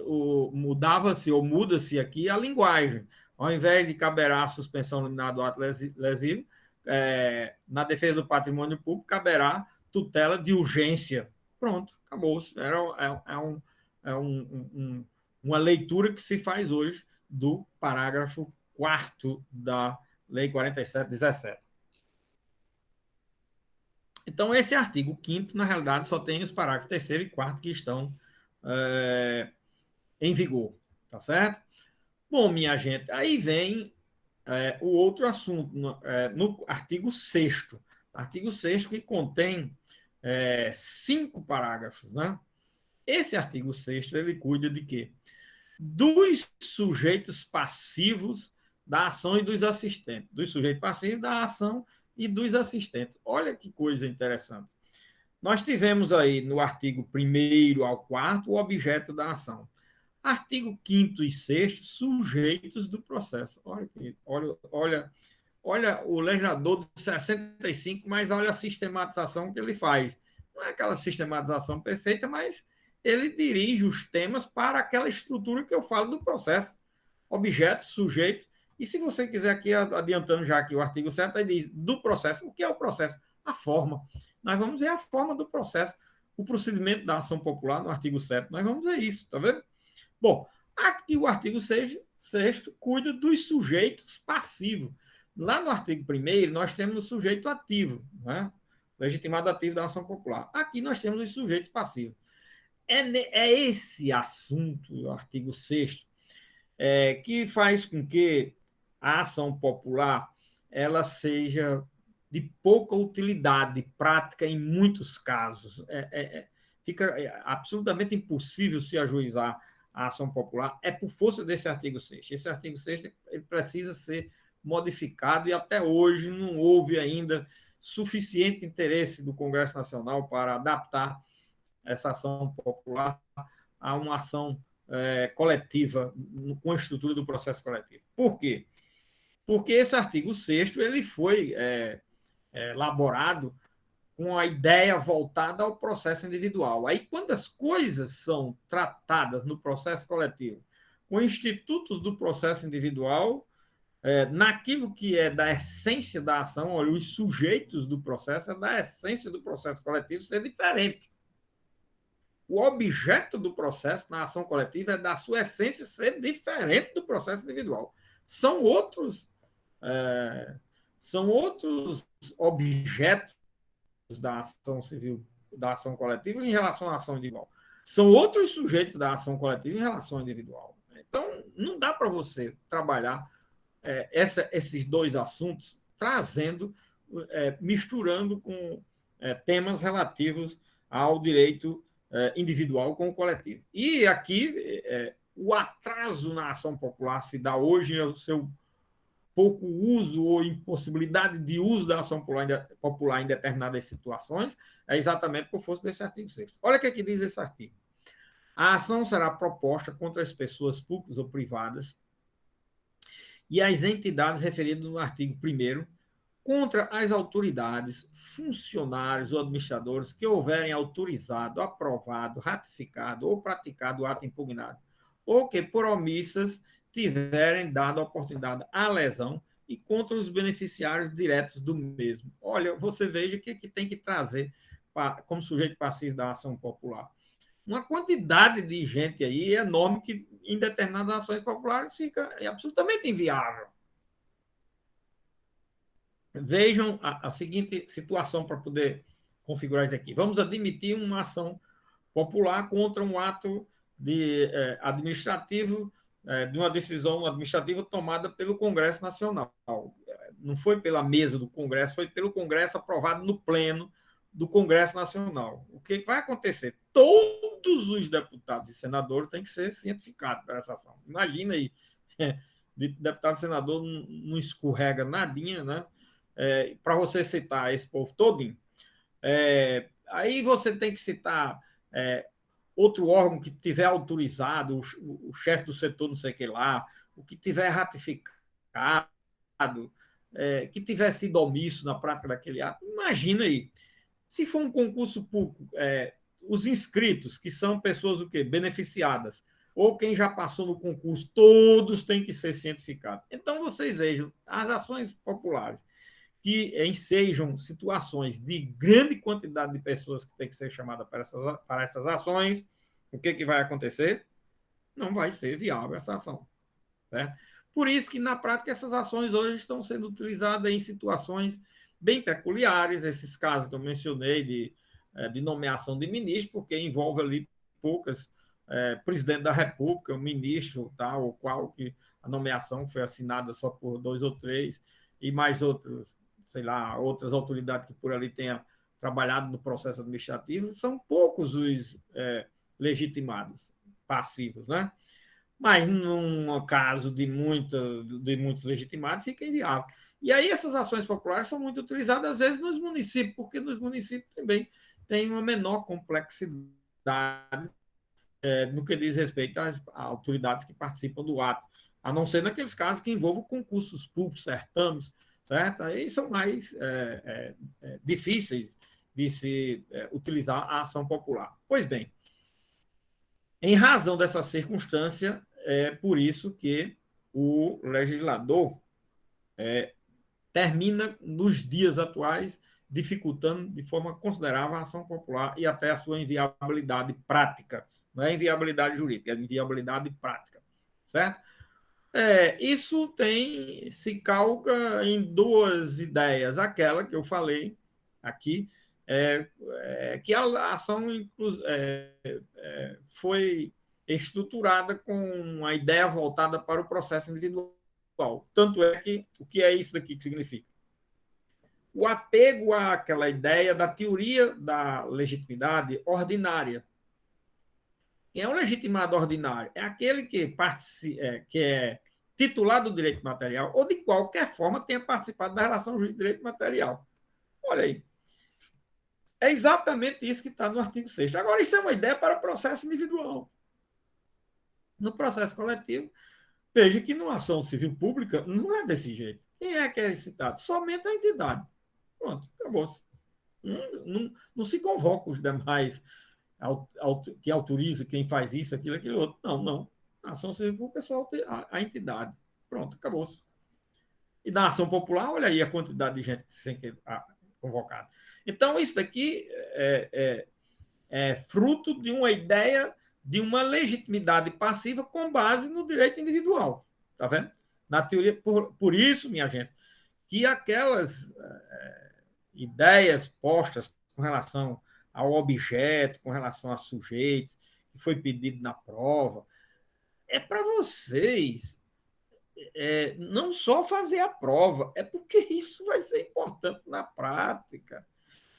[SPEAKER 1] mudava-se ou muda-se aqui a linguagem. Ao invés de caberá a suspensão liminar do ato lesivo, na defesa do patrimônio público, caberá tutela de urgência. Pronto, acabou. Uma leitura que se faz hoje do parágrafo 4º da Lei 4717. Então, esse artigo 5º, na realidade, só tem os parágrafos 3º e 4º que estão em vigor, tá certo? Bom, minha gente, aí vem o outro assunto, no artigo 6º. Artigo 6º que contém 5 parágrafos, né? Esse artigo 6º, ele cuida de quê? Dos sujeitos passivos da ação e dos assistentes. Dos sujeitos passivos da ação e dos assistentes. Olha que coisa interessante. Nós tivemos aí no artigo 1º ao 4º o objeto da ação. Artigo 5º e 6º, sujeitos do processo. Olha o legislador de 65, mas olha a sistematização que ele faz. Não é aquela sistematização perfeita, mas ele dirige os temas para aquela estrutura que eu falo do processo. Objetos, sujeitos. E se você quiser aqui, adiantando já aqui o artigo 7, ele diz do processo. O que é o processo? A forma. Nós vamos ver a forma do processo. O procedimento da ação popular, no artigo 7, nós vamos ver isso, tá vendo? Bom, aqui o artigo 6º cuida dos sujeitos passivos. Lá no artigo 1º, nós temos o sujeito ativo, né? Legitimado ativo da ação popular. Aqui nós temos os sujeitos passivos. É esse assunto, o artigo 6º, que faz com que a ação popular ela seja de pouca utilidade prática em muitos casos. Fica absolutamente impossível se ajuizar a ação popular, por força desse artigo 6º. Esse artigo 6º ele precisa ser modificado e até hoje não houve ainda suficiente interesse do Congresso Nacional para adaptar essa ação popular a uma ação coletiva, com a estrutura do processo coletivo. Por quê? Porque esse artigo 6º ele foi elaborado com a ideia voltada ao processo individual. Aí, quando as coisas são tratadas no processo coletivo, com institutos do processo individual, naquilo que é da essência da ação, olha, os sujeitos do processo, é da essência do processo coletivo ser diferente. O objeto do processo na ação coletiva é da sua essência ser diferente do processo individual. São outros objetos da ação civil, da ação coletiva em relação à ação individual. São outros sujeitos da ação coletiva em relação à individual. Então, não dá para você trabalhar esses dois assuntos trazendo, misturando com temas relativos ao direito individual com o coletivo. E aqui, o atraso na ação popular se dá hoje ao seu pouco uso ou impossibilidade de uso da ação popular em determinadas situações, é exatamente por força desse artigo 6º. Olha o que aqui diz esse artigo. A ação será proposta contra as pessoas públicas ou privadas e as entidades referidas no artigo 1º contra as autoridades, funcionários ou administradores que houverem autorizado, aprovado, ratificado ou praticado o ato impugnado, ou que, por omissas, tiverem dado oportunidade à lesão e contra os beneficiários diretos do mesmo. Olha, você veja que tem que trazer como sujeito passivo da ação popular uma quantidade de gente aí enorme que, em determinadas ações populares, fica absolutamente inviável. Vejam a seguinte situação para poder configurar isso aqui. Vamos admitir uma ação popular contra um ato administrativo, de uma decisão administrativa tomada pelo Congresso Nacional. Não foi pela mesa do Congresso, foi pelo Congresso aprovado no pleno do Congresso Nacional. O que vai acontecer? Todos os deputados e senadores têm que ser cientificados por essa ação. Imagina aí, deputado e senador não escorrega nadinha, né? Para você citar esse povo todinho. Aí você tem que citar outro órgão que tiver autorizado, o chefe do setor não sei o que lá, o que tiver ratificado, que tiver sido omisso na prática daquele ato. Imagina aí, se for um concurso público, os inscritos, que são pessoas o quê? Beneficiadas, ou quem já passou no concurso, todos têm que ser cientificados. Então, vocês vejam, as ações populares que ensejam situações de grande quantidade de pessoas que têm que ser chamadas para essas ações, o que vai acontecer? Não vai ser viável essa ação. Certo? Por isso que, na prática, essas ações hoje estão sendo utilizadas em situações bem peculiares, esses casos que eu mencionei de nomeação de ministro, porque envolve ali poucas presidente da República, o ministro, tal, ou qual que a nomeação foi assinada só por 2 ou 3, e mais outros, sei lá, outras autoridades que por ali tenham trabalhado no processo administrativo, são poucos os legitimados, passivos, né? Mas, num caso de muitos legitimados, fica inviável. E aí essas ações populares são muito utilizadas, às vezes, nos municípios, porque nos municípios também tem uma menor complexidade no que diz respeito às autoridades que participam do ato, a não ser naqueles casos que envolvam concursos públicos, certames, certo? Aí são mais difíceis de se utilizar a ação popular. Pois bem, em razão dessa circunstância, é por isso que o legislador termina, nos dias atuais, dificultando de forma considerável a ação popular e até a sua inviabilidade prática. Não é inviabilidade jurídica, é inviabilidade prática. Certo? Isso se calca em 2 ideias. Aquela que eu falei aqui, que a ação foi estruturada com a ideia voltada para o processo individual. Tanto é que, o que é isso daqui que significa? O apego àquela ideia da teoria da legitimidade ordinária. Quem é o legitimado ordinário? É aquele que é titular do direito material ou, de qualquer forma, tenha participado da relação jurídica de direito material. Olha aí. É exatamente isso que está no artigo 6º. Agora, isso é uma ideia para processo individual. No processo coletivo, veja que numa ação civil pública não é desse jeito. Quem é que é citado? Somente a entidade. Pronto, acabou. Não se convoca os demais que autoriza quem faz isso, aquilo outro. Não. Na ação civil, o pessoal tem a entidade. Pronto, acabou-se. E na ação popular, olha aí a quantidade de gente sem que convocada. Então, isso daqui é fruto de uma ideia de uma legitimidade passiva com base no direito individual. Está vendo? Na teoria, por isso, minha gente, que aquelas ideias postas com relação ao objeto, com relação a sujeitos, que foi pedido na prova, é para vocês não só fazer a prova, é porque isso vai ser importante na prática.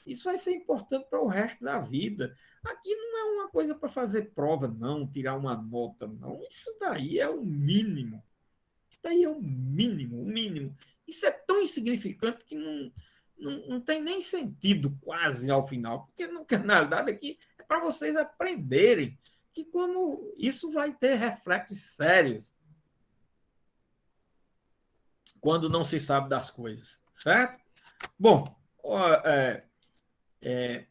[SPEAKER 1] Isso vai ser importante para o resto da vida. Aqui não é uma coisa para fazer prova, não, tirar uma nota, não. Isso daí é o mínimo. Isso daí é o mínimo, o mínimo. Isso é tão insignificante que não tem nem sentido quase ao final, porque na realidade aqui é para vocês aprenderem que como isso vai ter reflexos sérios quando não se sabe das coisas, certo? Bom,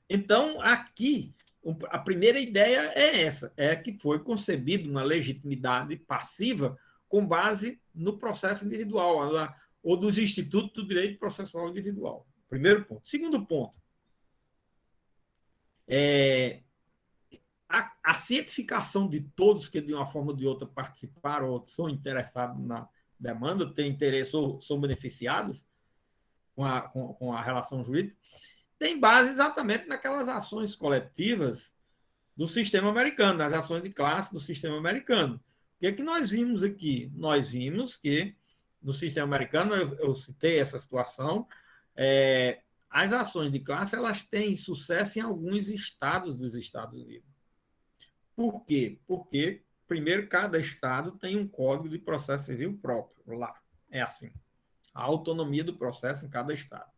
[SPEAKER 1] então aqui a primeira ideia é essa, é que foi concebida uma legitimidade passiva com base no processo individual, ou dos institutos do direito processual individual. Primeiro ponto. Segundo ponto, a cientificação de todos que, de uma forma ou de outra, participaram ou são interessados na demanda, têm interesse ou são beneficiados com a relação jurídica, tem base exatamente naquelas ações coletivas do sistema americano, nas ações de classe do sistema americano. O que é que nós vimos aqui? Nós vimos que, no sistema americano, eu citei essa situação, as ações de classe elas têm sucesso em alguns estados dos Estados Unidos. Por quê? Porque, primeiro, cada estado tem um código de processo civil próprio lá. É assim. A autonomia do processo em cada estado.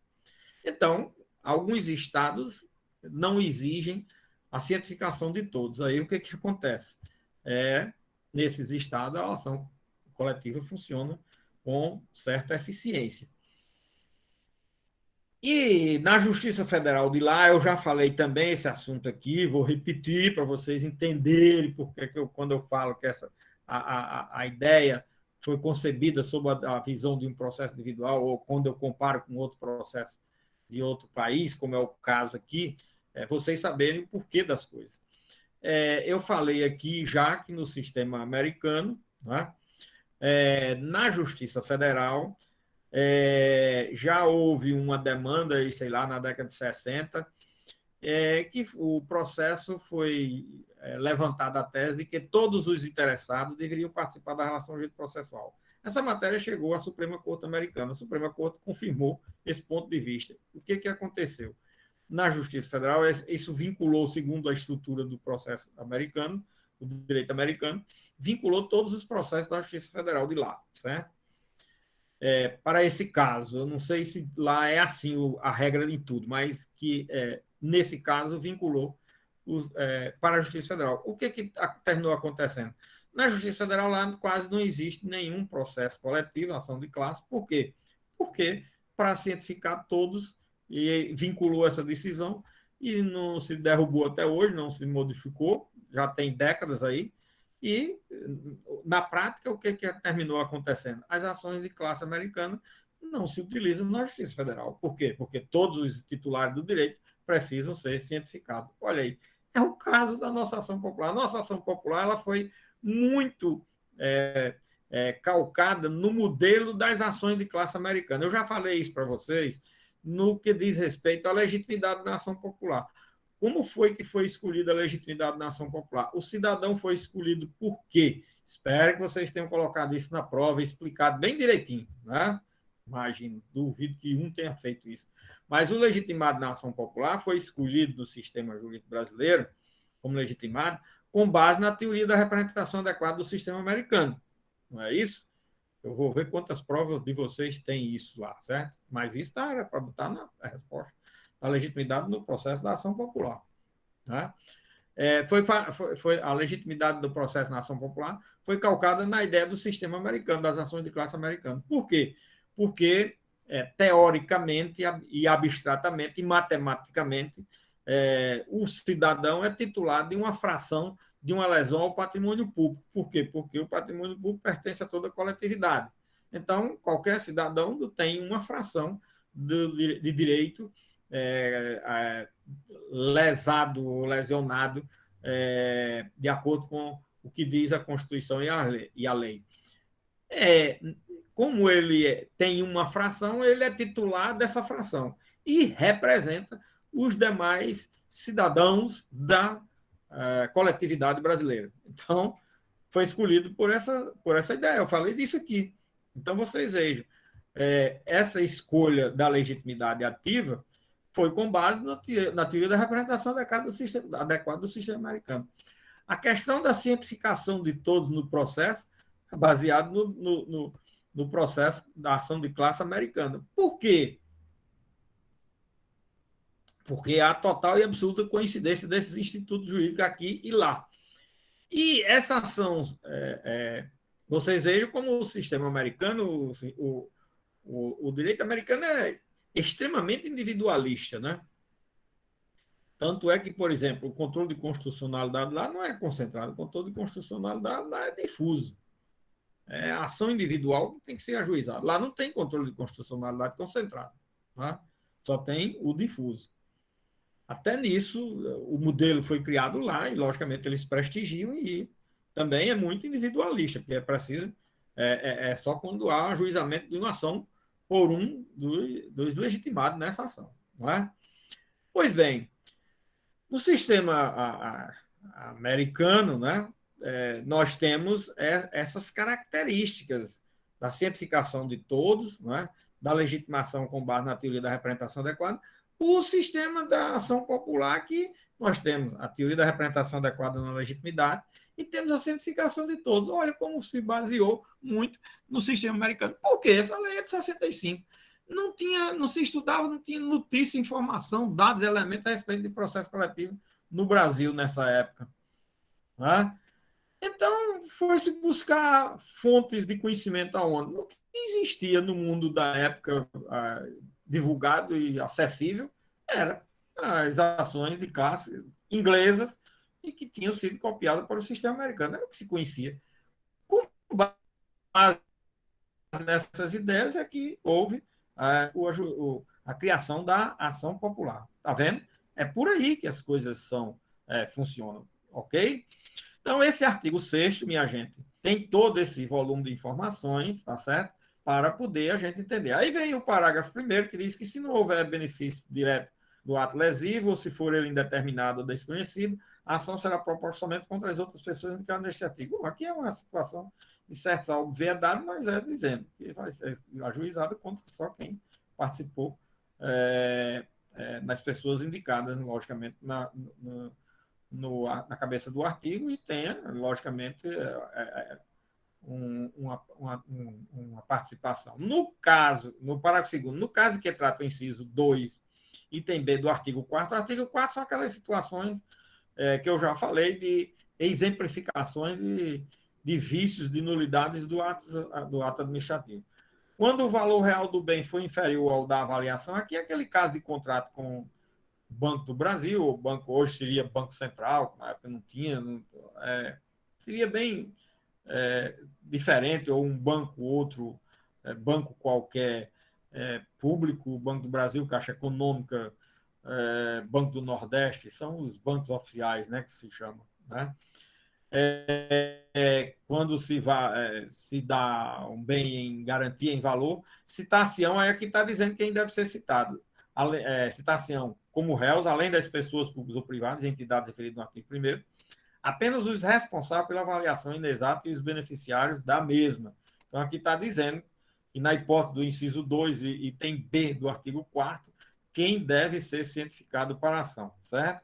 [SPEAKER 1] Então, alguns estados não exigem a cientificação de todos. Aí o que acontece? Nesses estados, a ação coletiva funciona com certa eficiência. E na Justiça Federal de lá, eu já falei também esse assunto aqui, vou repetir para vocês entenderem porque quando eu falo que a ideia foi concebida sob a visão de um processo individual, ou quando eu comparo com outro processo de outro país, como é o caso aqui, vocês saberem o porquê das coisas. Eu falei aqui já que no sistema americano, né, na Justiça Federal, já houve uma demanda, sei lá, na década de 60, que o processo foi levantada a tese de que todos os interessados deveriam participar da relação jurídico-processual. Essa matéria chegou à Suprema Corte Americana. A Suprema Corte confirmou esse ponto de vista. O que aconteceu? Na Justiça Federal, isso vinculou, segundo a estrutura do processo americano, do direito americano, vinculou todos os processos da Justiça Federal de lá, certo? Para esse caso, eu não sei se lá é assim a regra em tudo, mas que nesse caso vinculou para a Justiça Federal. O que terminou acontecendo? Na Justiça Federal lá quase não existe nenhum processo coletivo, ação de classe. Por quê? Porque para cientificar todos, e vinculou essa decisão e não se derrubou até hoje, não se modificou, já tem décadas aí. E, na prática, o que terminou acontecendo? As ações de classe americana não se utilizam na Justiça Federal. Por quê? Porque todos os titulares do direito precisam ser cientificados. Olha aí, é o caso da nossa ação popular. A nossa ação popular ela foi muito calcada no modelo das ações de classe americana. Eu já falei isso para vocês no que diz respeito à legitimidade da ação popular. Como foi que foi escolhida a legitimidade da ação popular? O cidadão foi escolhido por quê? Espero que vocês tenham colocado isso na prova e explicado bem direitinho, né? Imagino, duvido que um tenha feito isso. Mas o legitimado na ação popular foi escolhido no sistema jurídico brasileiro como legitimado com base na teoria da representação adequada do sistema americano. Não é isso? Eu vou ver quantas provas de vocês têm isso lá, certo? Mas isso era para botar na resposta. a legitimidade no processo da ação popular. Né? A legitimidade do processo na ação popular foi calcada na ideia do sistema americano, das ações de classe americana. Por quê? Porque, teoricamente e abstratamente e matematicamente, o cidadão é titular de uma fração de uma lesão ao patrimônio público. Por quê? Porque o patrimônio público pertence a toda a coletividade. Então, qualquer cidadão tem uma fração de direito lesado ou lesionado de acordo com o que diz a Constituição e a lei. Como ele tem uma fração, ele é titular dessa fração e representa os demais cidadãos da coletividade brasileira. Então, foi escolhido por essa ideia. Eu falei disso aqui. Então, vocês vejam, essa escolha da legitimidade ativa foi com base na teoria da representação adequada do sistema americano. A questão da cientificação de todos no processo é baseado no processo da ação de classe americana. Por quê? Porque há total e absoluta coincidência desses institutos jurídicos aqui e lá. E essa ação, vocês vejam como o sistema americano, o direito americano é extremamente individualista, né? Tanto é que, por exemplo, o controle de constitucionalidade lá não é concentrado, o controle de constitucionalidade lá é difuso. A ação individual tem que ser ajuizada. Lá não tem controle de constitucionalidade concentrado, né? Só tem o difuso. Até nisso, o modelo foi criado lá e, logicamente, eles prestigiam e também é muito individualista, porque é preciso, só quando há ajuizamento de uma ação por um dos legitimados nessa ação. Não é? Pois bem, no sistema americano, né, nós temos essas características da cientificação de todos, né, da legitimação com base na teoria da representação adequada, o sistema da ação popular, que nós temos a teoria da representação adequada na legitimidade e temos a cientificação de todos. Olha como se baseou muito no sistema americano. Por quê? Essa lei é de 65. Não se estudava, não tinha notícia, informação, dados, elementos a respeito de processo coletivo no Brasil nessa época. Né? Então, foi-se buscar fontes de conhecimento aonde? O que existia no mundo da época divulgado e acessível era as ações de classe inglesas e que tinham sido copiadas para o sistema americano. Era o que se conhecia. Com base nessas ideias é que houve a criação da ação popular. Está vendo? É por aí que as coisas funcionam, ok? Então, esse artigo 6º, minha gente, tem todo esse volume de informações, tá certo? Para poder a gente entender. Aí vem o parágrafo 1º, que diz que se não houver benefício direto do ato lesivo, ou se for ele indeterminado ou desconhecido, a ação será proporcionalmente contra as outras pessoas indicadas neste artigo. Bom, aqui é uma situação de certa obviedade, mas dizendo que vai ser ajuizado contra só quem participou nas pessoas indicadas, logicamente, na cabeça do artigo e tenha, logicamente, uma participação. No parágrafo 2º, no caso que trata o inciso 2, item B do artigo 4º, o artigo 4 são aquelas situações que eu já falei de exemplificações de vícios, de nulidades do ato administrativo. Quando o valor real do bem for inferior ao da avaliação, aqui é aquele caso de contrato com o Banco do Brasil, o banco hoje seria Banco Central, na época não tinha, seria bem diferente, ou um banco, outro banco qualquer público, Banco do Brasil, Caixa Econômica, Banco do Nordeste, são os bancos oficiais, né, que se chamam, né? Quando se dá um bem em garantia, em valor, citação é que está dizendo quem deve ser citado. Citação como réus, além das pessoas públicas ou privadas, entidades referidas no artigo 1º, apenas os responsáveis pela avaliação inexata e os beneficiários da mesma. Então, aqui está dizendo que, na hipótese do inciso 2 e tem B do artigo 4º, quem deve ser cientificado para a ação, certo?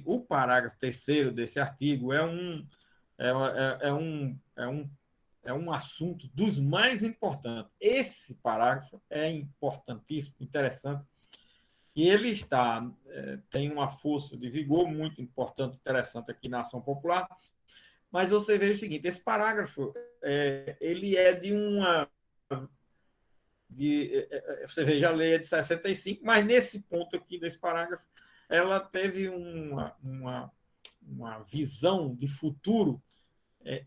[SPEAKER 1] O parágrafo 3º desse artigo é um assunto dos mais importantes. Esse parágrafo é importantíssimo, interessante, E ele tem uma força de vigor muito importante, interessante aqui na ação popular, mas você vê o seguinte, esse parágrafo, ele é de uma... você veja, a lei é de 65, mas nesse ponto aqui, desse parágrafo, ela teve uma visão de futuro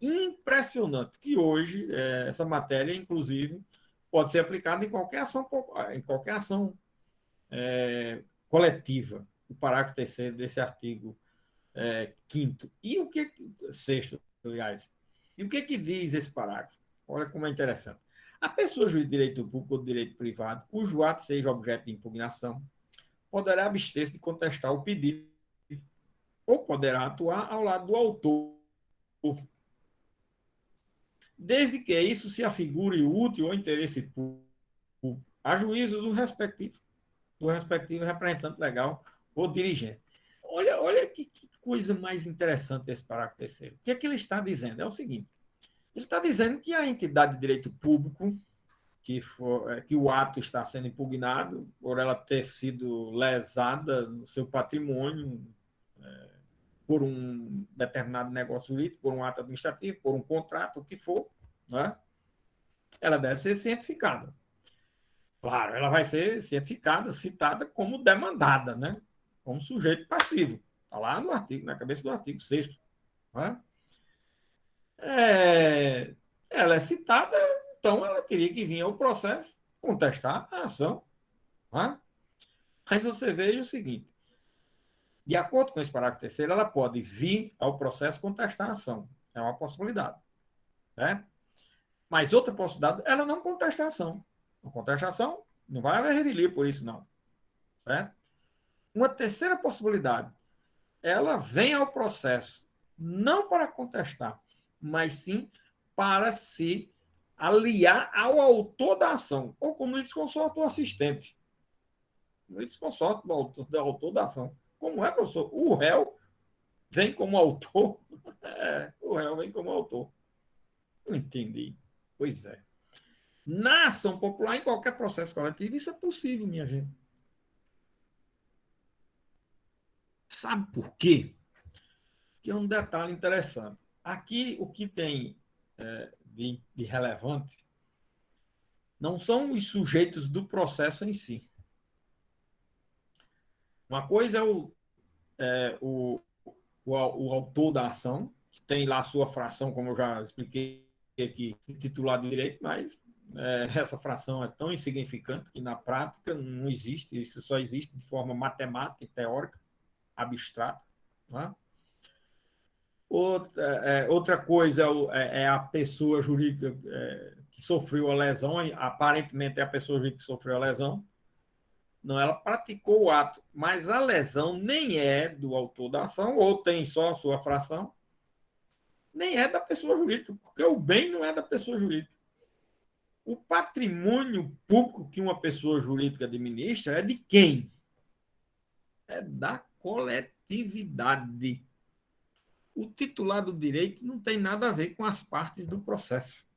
[SPEAKER 1] impressionante, que hoje, essa matéria, inclusive, pode ser aplicada em qualquer ação coletiva, o parágrafo terceiro desse artigo 5º. E o que... sexto, aliás. E o que diz esse parágrafo? Olha como é interessante. A pessoa jurídica de direito público ou de direito privado, cujo ato seja objeto de impugnação, poderá abster-se de contestar o pedido ou poderá atuar ao lado do autor, desde que isso se afigure útil ou interesse público, a juízo do respectivo representante legal ou dirigente. Olha que coisa mais interessante esse parágrafo terceiro. O que é que ele está dizendo? É o seguinte, ele está dizendo que a entidade de direito público, que o ato está sendo impugnado por ela ter sido lesada no seu patrimônio por um determinado negócio jurídico, por um ato administrativo, por um contrato, o que for, né? Ela deve ser cientificada. Claro, ela vai ser cientificada, citada como demandada, né? Como sujeito passivo. Está lá no artigo, na cabeça do artigo 6º. Né? Ela é citada, então ela teria que vir ao processo contestar a ação. Né? Mas você veja o seguinte, de acordo com esse parágrafo terceiro, ela pode vir ao processo contestar a ação. É uma possibilidade. Né? Mas outra possibilidade, ela não contesta a ação. Não contesta a ação, não vai haver revelia por isso, não. Né? Uma terceira possibilidade, ela vem ao processo não para contestar, mas sim para se aliar ao autor da ação, ou como litisconsorte ou assistente. Litisconsorte do autor da ação. Como é, professor? O réu vem como autor? O réu vem como autor. Não entendi. Pois é. Na ação popular, em qualquer processo coletivo, isso é possível, minha gente. Sabe por quê? Que é um detalhe interessante. Aqui, o que tem de relevante não são os sujeitos do processo em si. Uma coisa o autor da ação, que tem lá a sua fração, como eu já expliquei aqui, titular de direito, mas essa fração é tão insignificante que na prática não existe, isso só existe de forma matemática e teórica, abstrata. Né? Outra coisa é a pessoa jurídica que sofreu a lesão, aparentemente é a pessoa jurídica que sofreu a lesão. Não, ela praticou o ato, mas a lesão nem é do autor da ação, ou tem só a sua fração, nem é da pessoa jurídica, porque o bem não é da pessoa jurídica. O patrimônio público que uma pessoa jurídica administra é de quem? É da coletividade. O titular do direito não tem nada a ver com as partes do processo.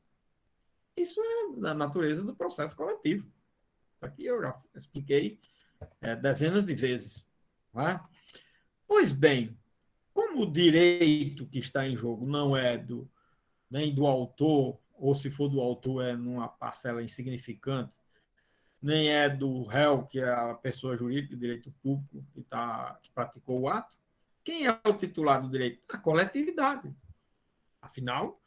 [SPEAKER 1] Isso é da natureza do processo coletivo. Aqui eu já expliquei dezenas de vezes. Não é? Pois bem, como o direito que está em jogo não é nem do autor, ou se for do autor é numa parcela insignificante, nem é do réu, que é a pessoa jurídica de direito público que praticou o ato, quem é o titular do direito? A coletividade. Afinal,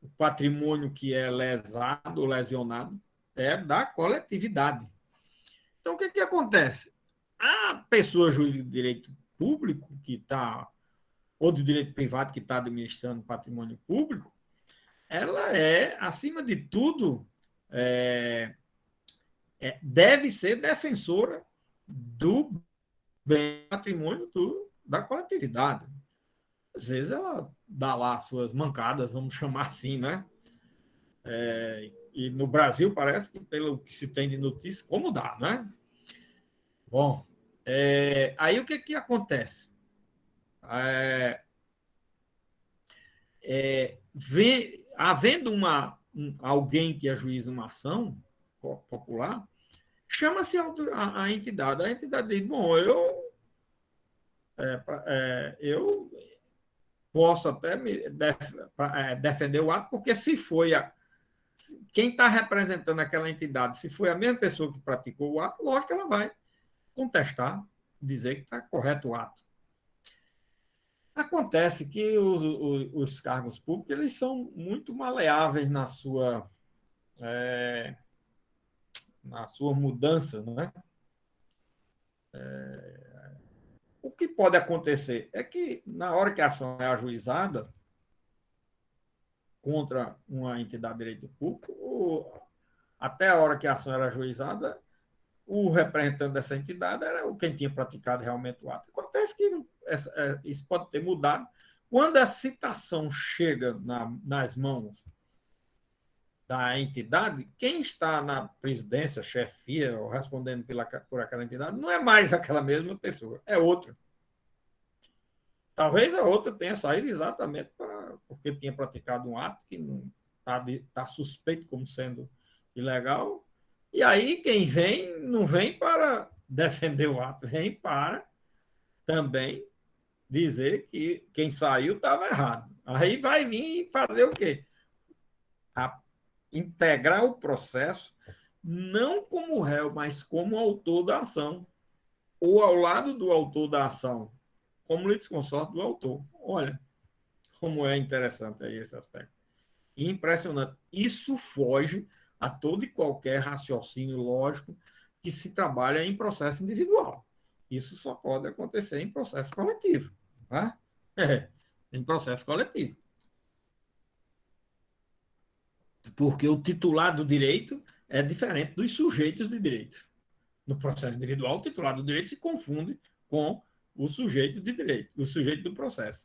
[SPEAKER 1] o patrimônio que é lesado ou lesionado é da coletividade. Então, o que acontece? A pessoa jurídica de direito público, ou de direito privado, que está administrando patrimônio público, ela acima de tudo, deve ser defensora do bem patrimônio da coletividade. Às vezes ela dá lá suas mancadas, vamos chamar assim, né? E no Brasil parece que, pelo que se tem de notícia, como dá, né? Bom, aí o que acontece? Havendo alguém que ajuiza uma ação popular, chama-se a entidade. A entidade diz, bom, eu posso até defender o ato, porque se foi quem está representando aquela entidade, se foi a mesma pessoa que praticou o ato, lógico que ela vai contestar, dizer que está correto o ato. Acontece que os cargos públicos eles são muito maleáveis na sua mudança, né? O que pode acontecer é que, na hora que a ação é ajuizada contra uma entidade de direito público, até a hora que a ação era ajuizada, o representante dessa entidade era quem tinha praticado realmente o ato. Acontece que isso pode ter mudado. Quando a citação chega nas mãos da entidade, quem está na presidência, chefia, ou respondendo por aquela entidade, não é mais aquela mesma pessoa, é outra. Talvez a outra tenha saído exatamente porque tinha praticado um ato que não está suspeito como sendo ilegal. E aí quem vem, não vem para defender o ato, vem para também dizer que quem saiu estava errado. Aí vai vir fazer o quê? Integrar o processo, não como réu, mas como autor da ação, ou ao lado do autor da ação, como litisconsorte do autor. Olha como é interessante aí esse aspecto. Impressionante. Isso foge a todo e qualquer raciocínio lógico que se trabalha em processo individual. Isso só pode acontecer em processo coletivo. Tá? Em processo coletivo. Porque o titular do direito é diferente dos sujeitos de direito. No processo individual, o titular do direito se confunde com o sujeito de direito, o sujeito do processo.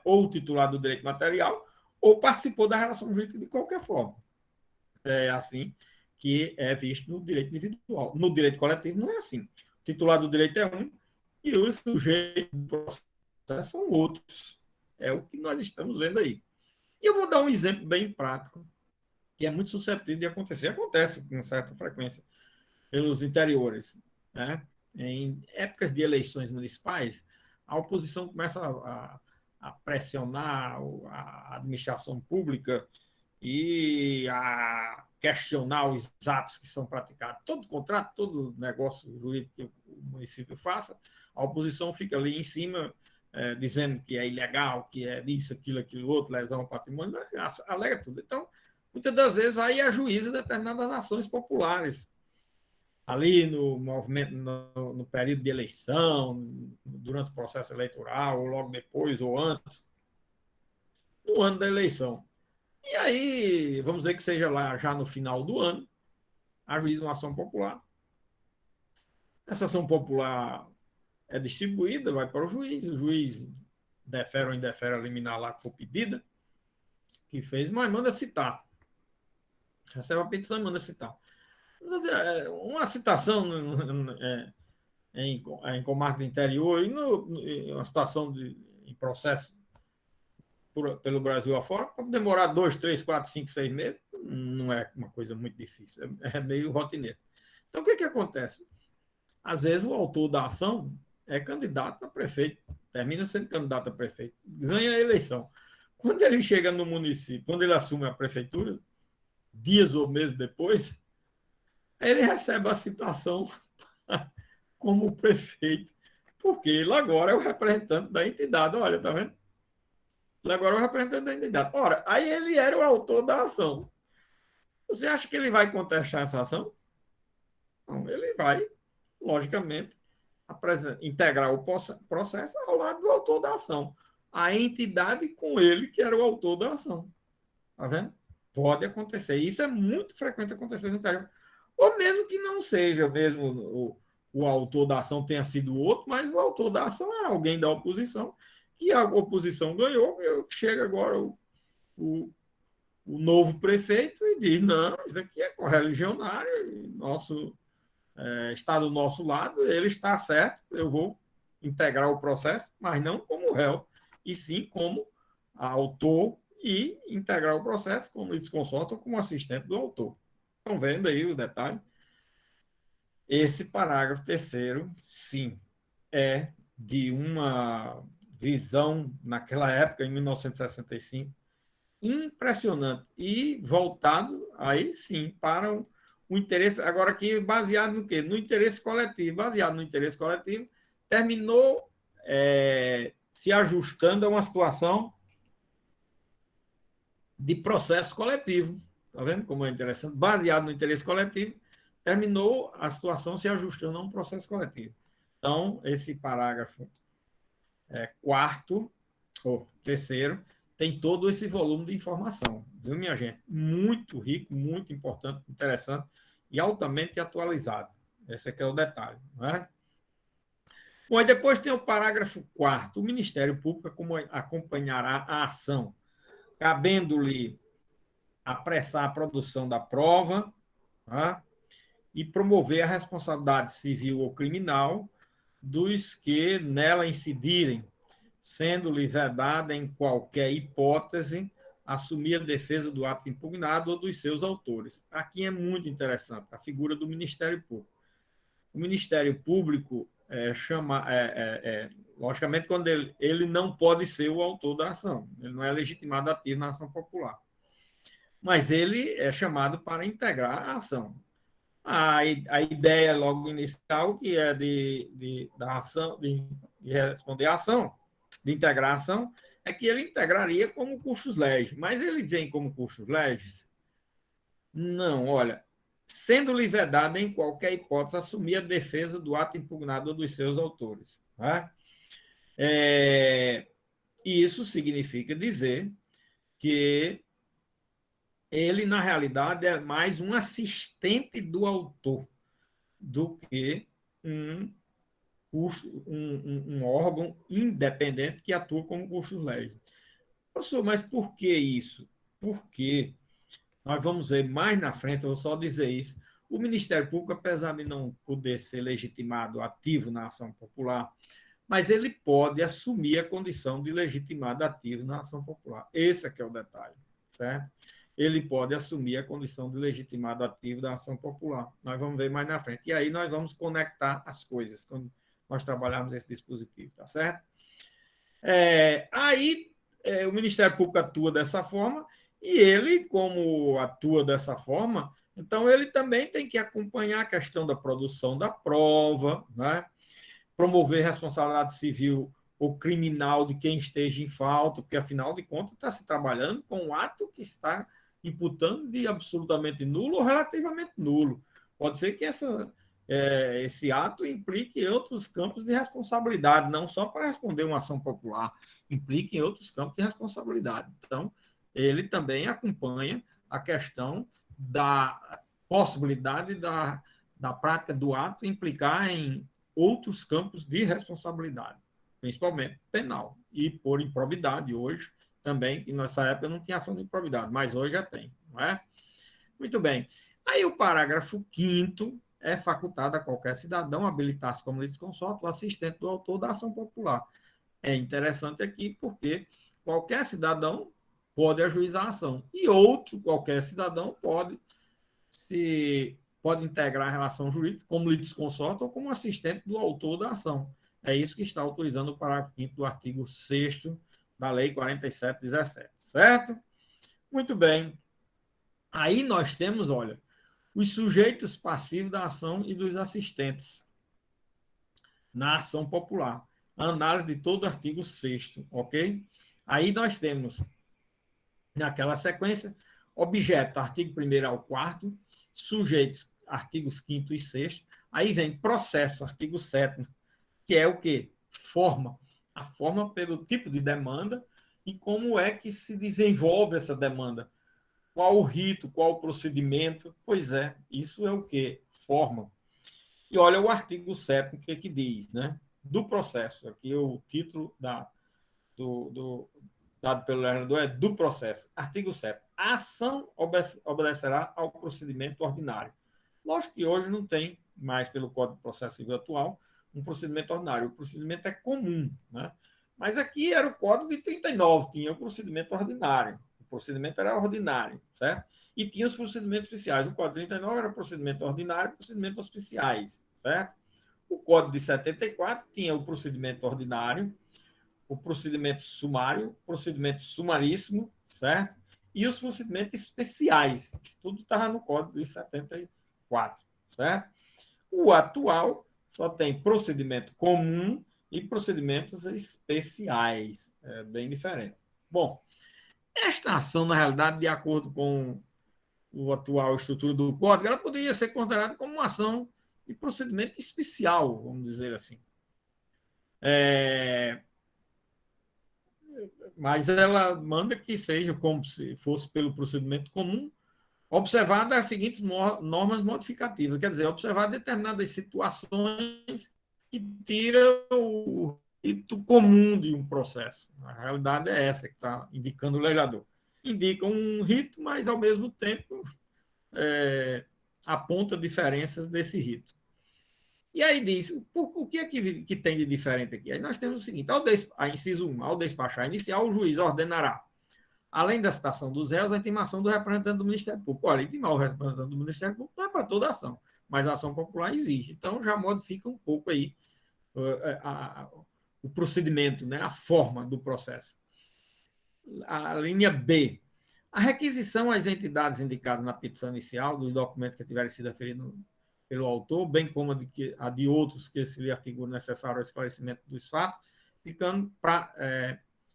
[SPEAKER 1] Ou o titular do direito material, ou participou da relação jurídica de qualquer forma. É assim que é visto no direito individual. No direito coletivo não é assim. O titular do direito é um e os sujeitos do processo são outros. É o que nós estamos vendo aí. E eu vou dar um exemplo bem prático, que é muito suscetível de acontecer. Acontece com certa frequência pelos interiores. Né? Em épocas de eleições municipais, a oposição começa a pressionar a administração pública e a questionar os atos que são praticados. Todo contrato, todo negócio jurídico que o município faça, a oposição fica ali em cima, dizendo que é ilegal, que é isso, aquilo outro, lesão ao patrimônio, alega tudo. Então, muitas das vezes vai a juíza determinadas ações populares, ali no movimento, no período de eleição, durante o processo eleitoral, ou logo depois, ou antes, no ano da eleição. E aí, vamos dizer que seja lá já no final do ano, ajuiza uma ação popular. Essa ação popular é distribuída, vai para o juiz defere ou indefere a liminar lá com pedida que fez, mas manda citar. Recebe a petição e manda citar. Uma citação em comarca do interior e uma situação em processo pelo Brasil afora, pode demorar 2, 3, 4, 5, 6 meses, não é uma coisa muito difícil, é meio rotineiro. Então, o que acontece? Às vezes, o autor da ação é candidato a prefeito, termina sendo candidato a prefeito, ganha a eleição. Quando ele chega no município, quando ele assume a prefeitura, dias ou meses depois, ele recebe a citação como prefeito, porque ele agora é o representante da entidade. Olha, tá vendo? Ele agora é o representante da entidade. Ora, aí ele era o autor da ação. Você acha que ele vai contestar essa ação? Não, ele vai, logicamente, integrar o processo ao lado do autor da ação. A entidade com ele, que era o autor da ação. Tá vendo? Pode acontecer. Isso é muito frequente acontecer no interior. Ou mesmo que não seja mesmo o autor da ação tenha sido outro, mas o autor da ação era alguém da oposição, que a oposição ganhou, chega agora o novo prefeito e diz, não, isso aqui é correligionário, está do nosso lado, ele está certo, eu vou integrar o processo, mas não como réu, e sim como autor e integrar o processo como litisconsorte ou como assistente do autor. Estão vendo aí o detalhe? Esse parágrafo terceiro, sim, é de uma visão, naquela época, em 1965, impressionante e voltado, aí sim, para o interesse, agora aqui baseado no quê? No interesse coletivo. Baseado no interesse coletivo, terminou se ajustando a uma situação de processo coletivo. Está vendo como é interessante? Baseado no interesse coletivo, terminou a situação se ajustando a um processo coletivo. Então, esse parágrafo quarto, ou terceiro, tem todo esse volume de informação, viu, minha gente? Muito rico, muito importante, interessante e altamente atualizado. Esse aqui é o detalhe, não é? Bom, e depois tem o parágrafo quarto. O Ministério Público acompanhará a ação, cabendo-lhe apressar a produção da prova, tá? E promover a responsabilidade civil ou criminal dos que nela incidirem, sendo-lhe vedada em qualquer hipótese assumir a defesa do ato impugnado ou dos seus autores. Aqui é muito interessante a figura do Ministério Público. O Ministério Público logicamente, quando ele não pode ser o autor da ação, ele não é legitimado ativo na ação popular, mas ele é chamado para integrar a ação. A ideia logo inicial, que é da ação, de responder à ação, de integrar a ação, é que ele integraria como custos legis. Mas ele vem como custos legis? Não, olha, sendo-lhe vedado em qualquer hipótese assumir a defesa do ato impugnado ou dos seus autores. Tá? E isso significa dizer que ele, na realidade, é mais um assistente do autor do que um órgão independente que atua como custos legis. Professor, mas por que isso? Porque nós vamos ver mais na frente, eu vou só dizer isso, o Ministério Público, apesar de não poder ser legitimado ativo na ação popular, mas ele pode assumir a condição de legitimado ativo na ação popular. Esse aqui é o detalhe, certo? Ele pode assumir a condição de legitimado ativo da ação popular. Nós vamos ver mais na frente. E aí nós vamos conectar as coisas quando nós trabalharmos esse dispositivo, tá certo? O Ministério Público atua dessa forma e ele, como atua dessa forma, então ele também tem que acompanhar a questão da produção da prova, né? Promover responsabilidade civil ou criminal de quem esteja em falta, porque, afinal de contas, está se trabalhando com um ato que está imputando de absolutamente nulo ou relativamente nulo. Pode ser que esse ato implique em outros campos de responsabilidade, não só para responder uma ação popular, implique em outros campos de responsabilidade. Então, ele também acompanha a questão da possibilidade da prática do ato implicar em outros campos de responsabilidade, principalmente penal, e por improbidade hoje também, que nessa época não tinha ação de improbidade, mas hoje já tem, não é? Muito bem. Aí o parágrafo 5º é facultado a qualquer cidadão habilitar-se como litisconsorte o assistente do autor da ação popular. É interessante aqui porque qualquer cidadão pode ajuizar a ação e qualquer cidadão pode integrar a relação jurídica como litisconsorte ou como assistente do autor da ação. É isso que está autorizando o parágrafo 5º do artigo 6º da Lei 4717, certo? Muito bem. Aí nós temos, olha, os sujeitos passivos da ação e dos assistentes na ação popular. A análise de todo o artigo 6º, ok? Aí nós temos, naquela sequência, objeto, artigo 1º ao 4º, sujeitos, artigos 5º e 6º. Aí vem processo, artigo 7º, que é o quê? Forma. A forma pelo tipo de demanda e como é que se desenvolve essa demanda. Qual o rito, qual o procedimento? Pois é, isso é o quê? Forma. E olha o artigo 7º, o que diz, né? Do processo. Aqui o título dado pelo legislador é do processo. Artigo 7º. A ação obedecerá ao procedimento ordinário. Lógico que hoje não tem mais, pelo Código de Processo Civil atual, um procedimento ordinário. O procedimento é comum, né? Mas aqui era o Código de 39, tinha o procedimento ordinário. O procedimento era ordinário, certo? E tinha os procedimentos especiais. O Código de 39 era procedimento ordinário e procedimentos especiais, certo? O Código de 74 tinha o procedimento ordinário, o procedimento sumário, o procedimento sumaríssimo, certo? E os procedimentos especiais. Isso tudo estava no Código de 74, certo? O atual só tem procedimento comum e procedimentos especiais. É bem diferente. Bom, esta ação, na realidade, de acordo com a atual estrutura do Código, ela poderia ser considerada como uma ação de procedimento especial, vamos dizer assim. Mas ela manda que seja como se fosse pelo procedimento comum, observada as seguintes normas modificativas, quer dizer, observar determinadas situações que tiram o rito comum de um processo. A realidade é essa que está indicando o legislador. Indica um rito, mas, ao mesmo tempo, aponta diferenças desse rito. E aí diz, o que é que tem de diferente aqui? Aí nós temos o seguinte, inciso 1, ao despachar inicial, o juiz ordenará, além da citação dos réus, a intimação do representante do Ministério Público. Olha, intimar o representante do Ministério Público não é para toda ação, mas a ação popular exige. Então, já modifica um pouco aí o procedimento, né, a forma do processo. A linha B. A requisição às entidades indicadas na petição inicial dos documentos que tiverem sido referidos pelo autor, bem como a de outros que se lhe afigura necessário ao esclarecimento dos fatos,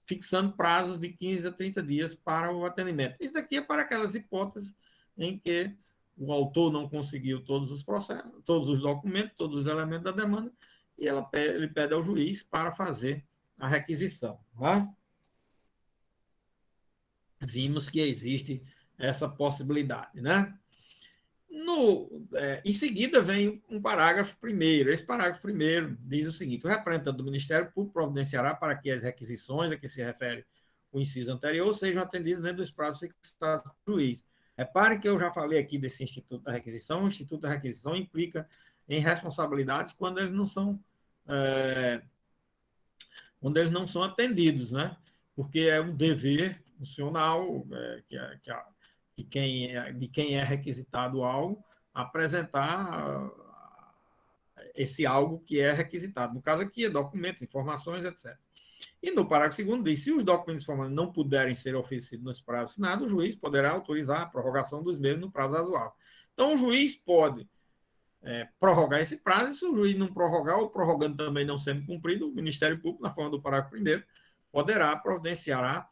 [SPEAKER 1] fixando prazos de 15 a 30 dias para o atendimento. Isso daqui é para aquelas hipóteses em que o autor não conseguiu todos os processos, todos os documentos, todos os elementos da demanda, e ele pede ao juiz para fazer a requisição. Tá? Vimos que existe essa possibilidade, né? Em seguida, vem um parágrafo primeiro. Esse parágrafo primeiro diz o seguinte: o representante do Ministério Público providenciará para que as requisições a que se refere o inciso anterior sejam atendidas dentro dos prazos fixados pelo juiz. Repare que eu já falei aqui desse Instituto da Requisição. O Instituto da Requisição implica em responsabilidades quando eles não são atendidos, né? Porque é um dever funcional de quem é requisitado algo apresentar esse algo que é requisitado. No caso aqui, é documentos, informações, etc. E no parágrafo 2º diz, se os documentos informados não puderem ser oferecidos nos prazos assinados, o juiz poderá autorizar a prorrogação dos mesmos no prazo razoável. Então, o juiz pode prorrogar esse prazo, e se o juiz não prorrogar, ou prorrogando também não sendo cumprido, o Ministério Público, na forma do parágrafo 1º, poderá providenciar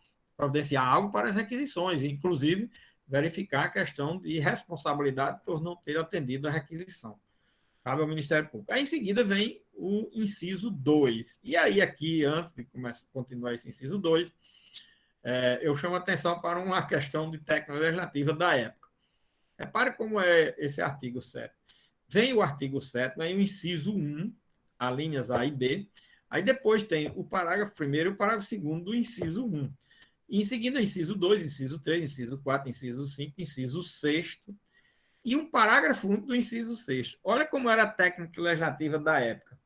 [SPEAKER 1] algo para as requisições, inclusive verificar a questão de responsabilidade por não ter atendido a requisição. Cabe ao Ministério Público. Aí, em seguida, vem o inciso 2. E aí, aqui, antes de continuar esse inciso 2, eu chamo a atenção para uma questão de técnica legislativa da época. Repare como é esse artigo 7. Vem o artigo 7, né, o inciso 1, as linhas A e B. Aí depois tem o parágrafo 1º e o parágrafo 2º do inciso 1. E em seguida, inciso 2, inciso 3, inciso 4, inciso 5, inciso 6º e um parágrafo único do inciso 6º. Olha como era a técnica legislativa da época.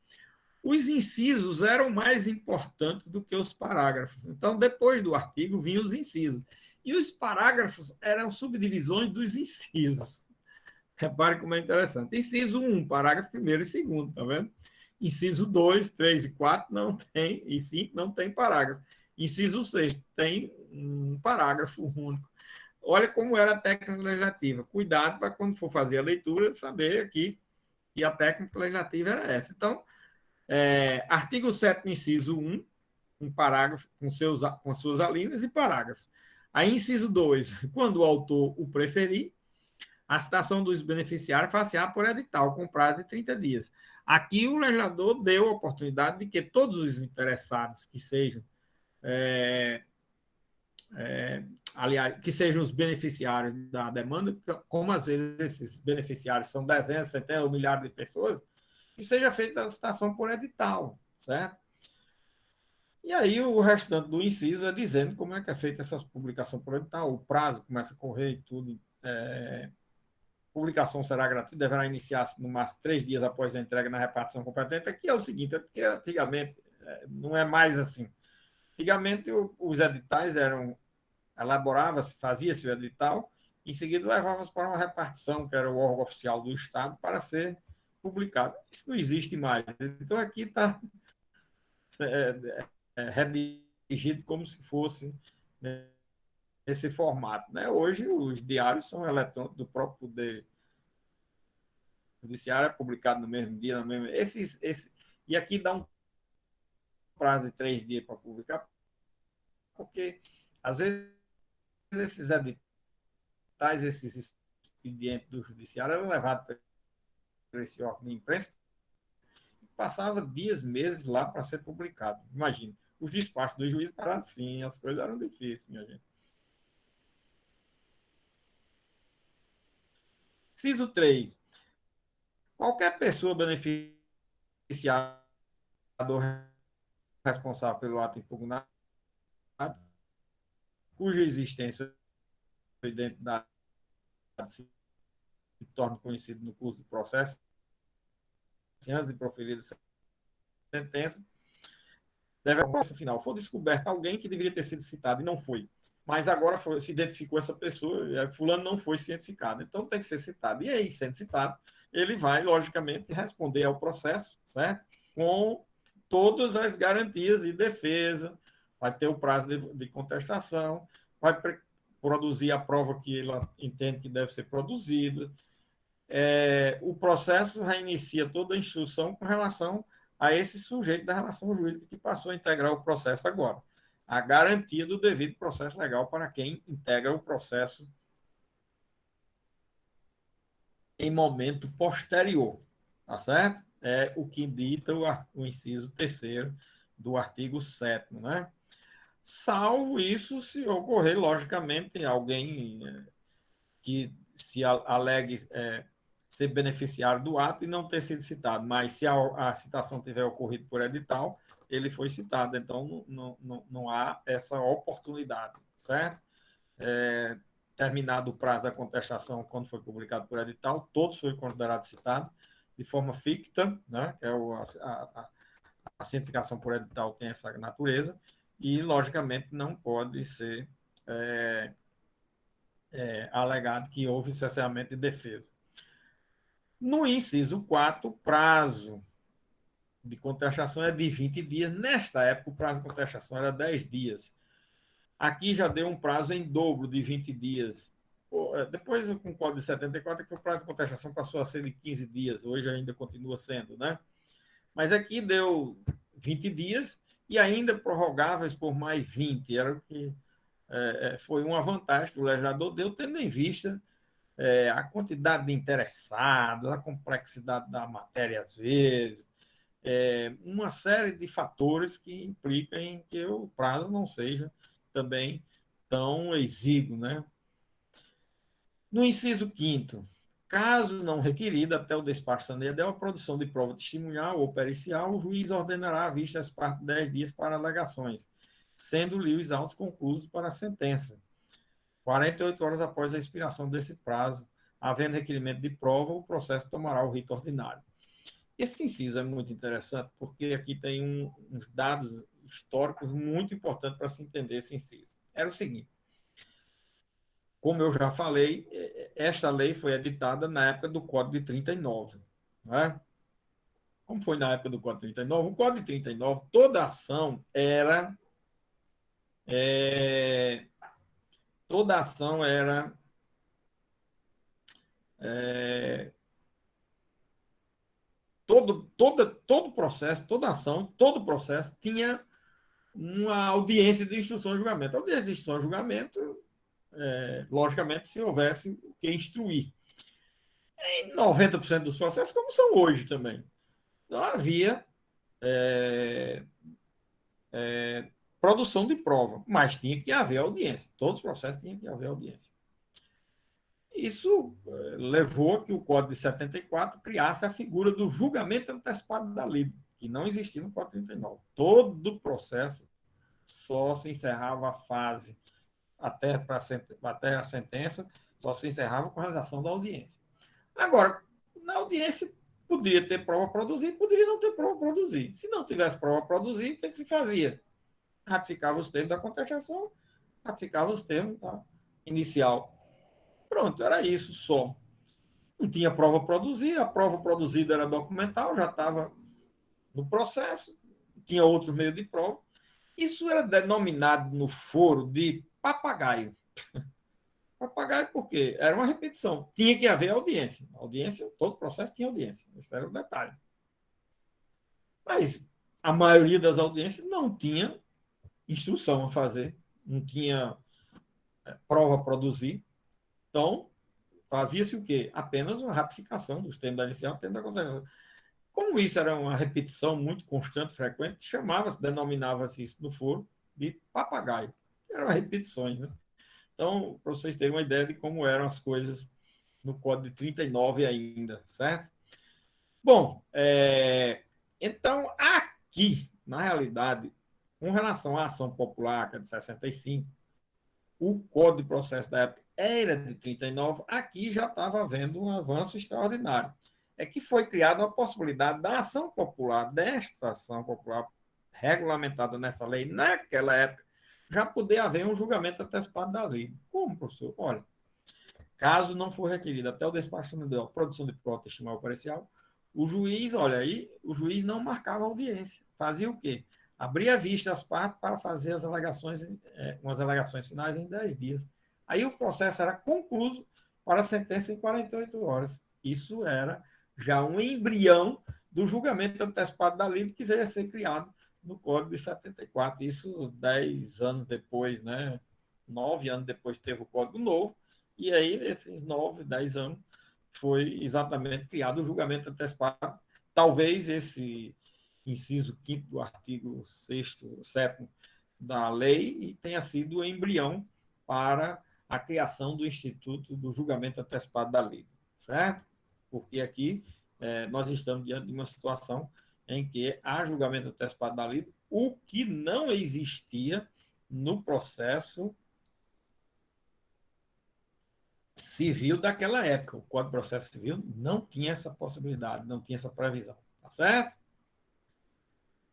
[SPEAKER 1] Os incisos eram mais importantes do que os parágrafos. Então, depois do artigo, vinham os incisos. E os parágrafos eram subdivisões dos incisos. Repare como é interessante. Inciso 1, parágrafo 1º e 2º, tá vendo? Inciso 2, 3 e 4 não tem, e 5 não tem parágrafo. Inciso 6 tem um parágrafo único. Olha como era a técnica legislativa. Cuidado para, quando for fazer a leitura, saber aqui que a técnica legislativa era essa. Então, artigo 7º, inciso 1, um parágrafo com suas alíneas e parágrafos. Aí, inciso 2, quando o autor o preferir, a citação dos beneficiários far-se-á por edital, com prazo de 30 dias. Aqui, o legislador deu a oportunidade de que todos os interessados que sejam aliás, que sejam os beneficiários da demanda, como às vezes esses beneficiários são dezenas, centenas ou milhares de pessoas, que seja feita a citação por edital, certo? E aí o restante do inciso é dizendo como é que é feita essa publicação por edital, o prazo começa a correr e tudo. Publicação será gratuita, deverá iniciar-se no máximo 3 dias após a entrega na repartição competente. Aqui é o seguinte, é porque antigamente não é mais assim. Antigamente os editais eram elaborava-se, fazia-se o edital, em seguida levava-se para uma repartição, que era o órgão oficial do Estado, para ser publicado. Isso não existe mais. Então, aqui está redigido como se fosse, né, esse formato. Né? Hoje, os diários são eletrônicos do próprio Poder Judiciário, é publicado no mesmo dia. No mesmo... E aqui dá um prazo de 3 dias para publicar, porque, às vezes, esses editais, esses expedientes do Judiciário eram levados para esse órgão de imprensa e passava dias, meses lá para ser publicado. Imagina, os despachos do juiz eram assim, as coisas eram difíceis, minha gente. Inciso 3. Qualquer pessoa beneficiada ou responsável pelo ato impugnado, cuja existência ou identidade se torne conhecida no curso do processo, antes de proferir a sentença, deve, a final, for descoberto alguém que deveria ter sido citado e não foi. Mas agora se identificou essa pessoa, fulano não foi cientificado, então tem que ser citado. E aí, sendo citado, ele vai, logicamente, responder ao processo, certo? Com todas as garantias de defesa, vai ter o prazo de contestação, vai produzir a prova que ele entende que deve ser produzida. O processo reinicia toda a instrução com relação a esse sujeito da relação jurídica que passou a integrar o processo agora. A garantia do devido processo legal para quem integra o processo em momento posterior, tá certo? É o que dita o inciso 3º do artigo 7º, né? Salvo isso, se ocorrer, logicamente, alguém que se alegue ser beneficiário do ato e não ter sido citado, mas se a citação tiver ocorrido por edital, ele foi citado, então não há essa oportunidade, certo? Terminado o prazo da contestação, quando foi publicado por edital, todos foram considerados citados de forma ficta, né? Que é a cientificação por edital tem essa natureza, e, logicamente, não pode ser alegado que houve cesseamento de defesa. No inciso 4, o prazo de contestação é de 20 dias. Nesta época, o prazo de contestação era 10 dias. Aqui já deu um prazo em dobro de 20 dias. Depois, com o Código de 74, é que o prazo de contestação passou a ser de 15 dias. Hoje ainda continua sendo, né? Mas aqui deu 20 dias e ainda prorrogáveis por mais 20. Era o que foi uma vantagem que o legislador deu, tendo em vista a quantidade de interessados, a complexidade da matéria, às vezes, uma série de fatores que implicam em que o prazo não seja também tão exíguo, né? No inciso 5º, caso não requerido até o despacho sanedial, a produção de prova testemunhal ou pericial, o juiz ordenará a vista às partes 10 dias para alegações, sendo-lhe os autos conclusos para a sentença. 48 horas após a expiração desse prazo, havendo requerimento de prova, o processo tomará o rito ordinário. Esse inciso é muito interessante, porque aqui tem uns dados históricos muito importantes para se entender esse inciso. Era o seguinte: como eu já falei, esta lei foi editada na época do Código de 39. Não é? Como foi na época do Código de 39? O Código de 39, toda ação era. Toda ação era. Todo processo, toda ação, todo processo tinha uma audiência de instrução e julgamento. A audiência de instrução e julgamento, logicamente, se houvesse o que instruir. Em 90% dos processos, como são hoje também, não havia produção de prova, mas tinha que haver audiência. Todos os processos tinham que haver audiência. Isso levou a que o Código de 74 criasse a figura do julgamento antecipado da lei, que não existia no Código de 39. Todo processo só se encerrava a fase até a sentença, só se encerrava com a realização da audiência. Agora, na audiência, poderia ter prova a produzir, poderia não ter prova a produzir. Se não tivesse prova a produzir, o que se fazia? Ratificava os termos da contestação ratificava os termos da inicial. Pronto, era isso só. Não tinha prova produzida, a prova produzida era documental, já estava no processo, tinha outro meio de prova. Isso era denominado no foro de papagaio. Papagaio por quê? Era uma repetição. Tinha que haver audiência. Audiência, todo processo tinha audiência. Esse era o detalhe. Mas a maioria das audiências não tinha instrução a fazer, não tinha prova a produzir. Então, fazia-se o quê? Apenas uma ratificação dos termos da inicial, termos da contestação. Como isso era uma repetição muito constante, frequente, chamava-se, denominava-se isso no foro de papagaio. Eram repetições, né? Então, para vocês terem uma ideia de como eram as coisas no Código de 39 ainda, certo? Bom, então, aqui, na realidade, com relação à ação popular, que é de 65, o Código de Processo da época era de 39, aqui já estava havendo um avanço extraordinário. É que foi criada a possibilidade da ação popular, desta ação popular regulamentada nessa lei, naquela época, já poder haver um julgamento antecipado da lei. Como, professor? Olha, caso não for requerido até o despachante da produção de prova testemunhal parcial, o juiz, olha aí, o juiz não marcava audiência. Fazia o quê? Abria a vista às partes para fazer as alegações, umas alegações finais em 10 dias. Aí o processo era concluído para a sentença em 48 horas. Isso era já um embrião do julgamento antecipado da lei que veio a ser criado no Código de 74. Isso 10 anos depois, né? 9 anos depois teve o Código Novo, e aí, nesses 9, 10 anos, foi exatamente criado o julgamento antecipado. Talvez esse inciso 5º do artigo 6º, 7º da lei tenha sido o embrião para a criação do Instituto do Julgamento Antecipado da Lei, certo? Porque aqui nós estamos diante de uma situação em que há julgamento antecipado da lei, o que não existia no processo civil daquela época. O Código de Processo Civil não tinha essa possibilidade, não tinha essa previsão, tá certo?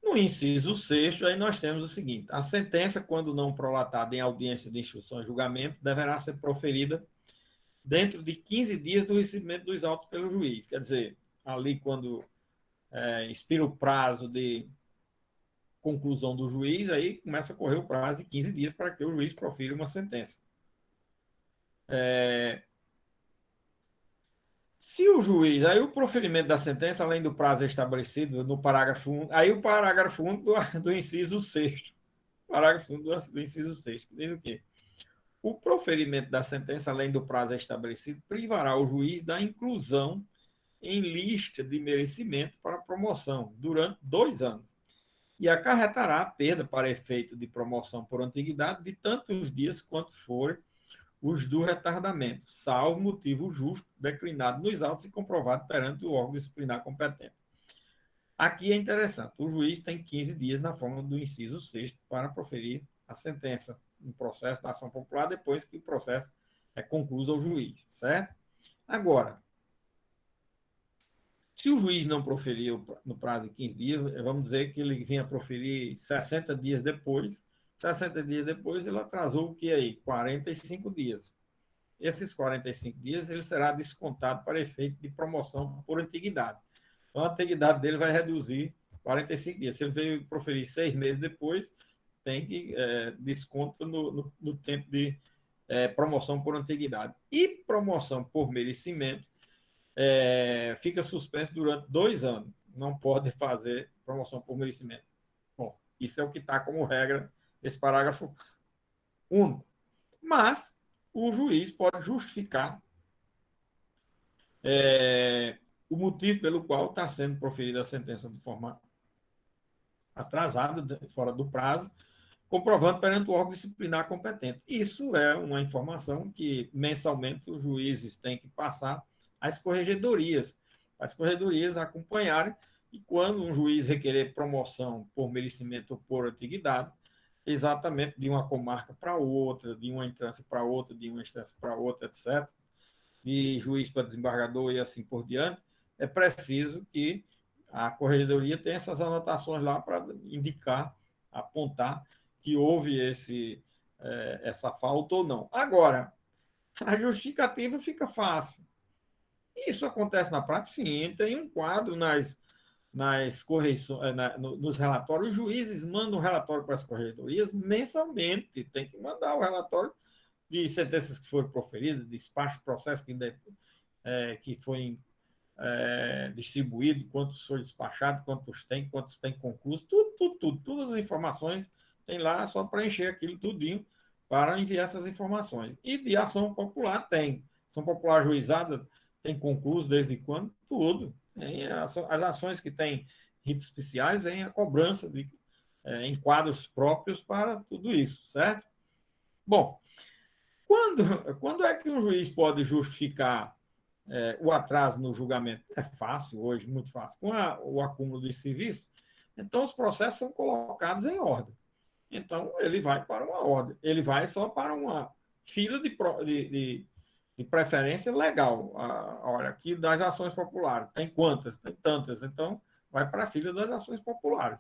[SPEAKER 1] No inciso 6º, aí nós temos o seguinte: a sentença, quando não prolatada em audiência de instrução e julgamento, deverá ser proferida dentro de 15 dias do recebimento dos autos pelo juiz. Quer dizer, ali quando expira o prazo de conclusão do juiz, aí começa a correr o prazo de 15 dias para que o juiz profira uma sentença. Se o juiz, aí o proferimento da sentença, além do prazo estabelecido no parágrafo 1, aí o parágrafo 1 do inciso 6º, parágrafo 1 do inciso 6º, diz o quê? O proferimento da sentença, além do prazo estabelecido, privará o juiz da inclusão em lista de merecimento para promoção durante 2 anos e acarretará a perda para efeito de promoção por antiguidade de tantos dias quanto forem os do retardamento, salvo motivo justo declinado nos autos e comprovado perante o órgão disciplinar competente. Aqui é interessante, o juiz tem 15 dias na forma do inciso 6º para proferir a sentença no processo da ação popular, depois que o processo é concluído ao juiz, certo? Agora, se o juiz não proferiu no prazo de 15 dias, vamos dizer que ele vinha proferir 60 dias depois, 60 dias depois ele atrasou o que aí? 45 dias. Esses 45 dias ele será descontado para efeito de promoção por antiguidade. Então, a antiguidade dele vai reduzir 45 dias. Se ele veio proferir 6 meses depois, tem que desconto no tempo de promoção por antiguidade. E promoção por merecimento fica suspenso durante 2 anos. Não pode fazer promoção por merecimento. Bom, isso é o que está como regra nesse parágrafo único. Mas o juiz pode justificar o motivo pelo qual está sendo proferida a sentença de forma atrasada, fora do prazo, comprovando perante o órgão disciplinar competente. Isso é uma informação que mensalmente os juízes têm que passar às corregedorias, acompanharem, e quando um juiz requerer promoção por merecimento ou por antiguidade, exatamente de uma comarca para outra, de uma instância para outra, de uma instância para outra, etc., de juiz para desembargador e assim por diante, é preciso que a corregedoria tenha essas anotações lá para indicar, apontar que houve essa falta ou não. Agora, a justificativa fica fácil. Isso acontece na prática, sim. Tem um quadro nas correições, nos relatórios. Os juízes mandam um relatório para as corregedorias mensalmente. Tem que mandar o relatório de sentenças que foram proferidas, despacho, processo que foi distribuído, quantos foram despachados, quantos tem concurso, tudo. Todas as informações tem lá, só para encher aquilo tudinho para enviar essas informações. E de ação popular tem. Ação popular ajuizada tem concurso desde quando? Tudo. As ações que têm ritos especiais, vem a cobrança em quadros próprios para tudo isso, certo? Bom, quando é que um juiz pode justificar o atraso no julgamento? É fácil hoje, muito fácil. Com o acúmulo de serviço, então os processos são colocados em ordem. Então, ele vai para uma ordem. Ele vai só para uma fila de preferência legal. Olha, aqui das ações populares, tem quantas? Tem tantas. Então, vai para a fila das ações populares.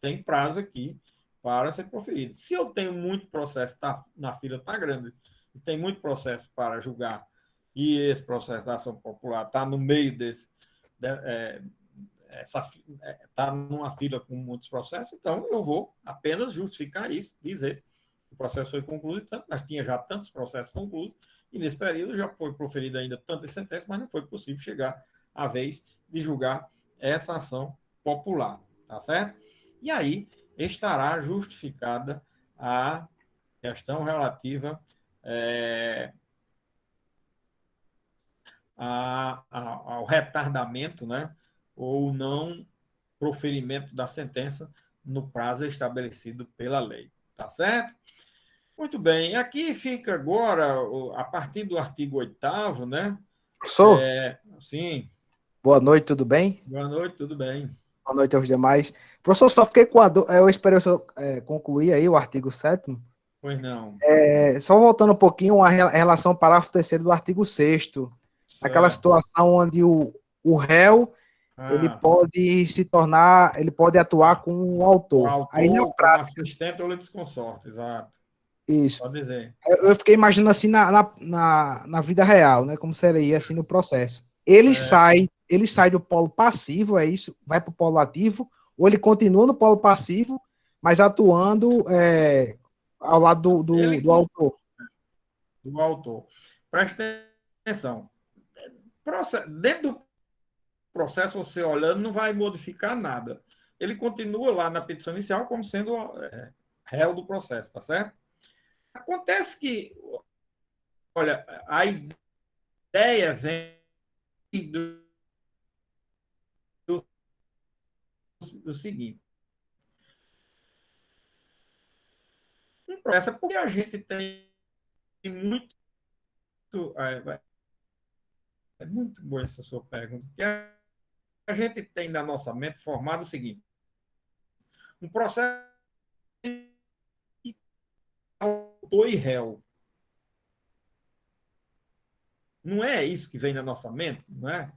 [SPEAKER 1] Tem prazo aqui para ser proferido. Se eu tenho muito processo, na fila está grande, e tem muito processo para julgar, e esse processo da ação popular está no meio está numa fila com muitos processos, então eu vou apenas justificar isso, dizer que o processo foi concluído, mas tinha já tantos processos concluídos, e nesse período já foi proferida ainda tantas sentenças, mas não foi possível chegar à vez de julgar essa ação popular, tá certo? E aí estará justificada a questão relativa ao retardamento, né, ou não proferimento da sentença no prazo estabelecido pela lei. Tá certo? Muito bem. Aqui fica agora, a partir do artigo 8º, né?
[SPEAKER 4] Professor,
[SPEAKER 1] sim.
[SPEAKER 4] Boa noite, tudo bem?
[SPEAKER 1] Boa noite, tudo bem.
[SPEAKER 4] Boa noite aos demais. Professor, só fiquei com a dúvida, eu esperei o senhor concluir aí o artigo 7º.
[SPEAKER 1] Pois não.
[SPEAKER 4] Só voltando um pouquinho, a relação ao parágrafo 3º do artigo 6º. Aquela situação onde o réu ele pode se tornar, ele pode atuar com o autor.
[SPEAKER 1] O autor,
[SPEAKER 4] aí na prática,
[SPEAKER 1] assistente ou litisconsorte, exato.
[SPEAKER 4] Isso.
[SPEAKER 1] Pode dizer.
[SPEAKER 4] Eu fiquei imaginando assim na vida real, né? Como seria assim no processo. Ele sai do polo passivo, é isso? Vai para o polo ativo, ou ele continua no polo passivo, mas atuando ao lado do autor.
[SPEAKER 1] Do autor. Presta atenção. Dentro do processo, você olhando, não vai modificar nada. Ele continua lá na petição inicial como sendo réu do processo, tá certo? Acontece que, olha, a ideia vem do seguinte. Um processo, porque a gente tem muito... É muito boa essa sua pergunta, porque a gente tem na nossa mente formado o seguinte: um processo de autor e réu. Não é isso que vem na nossa mente, não é?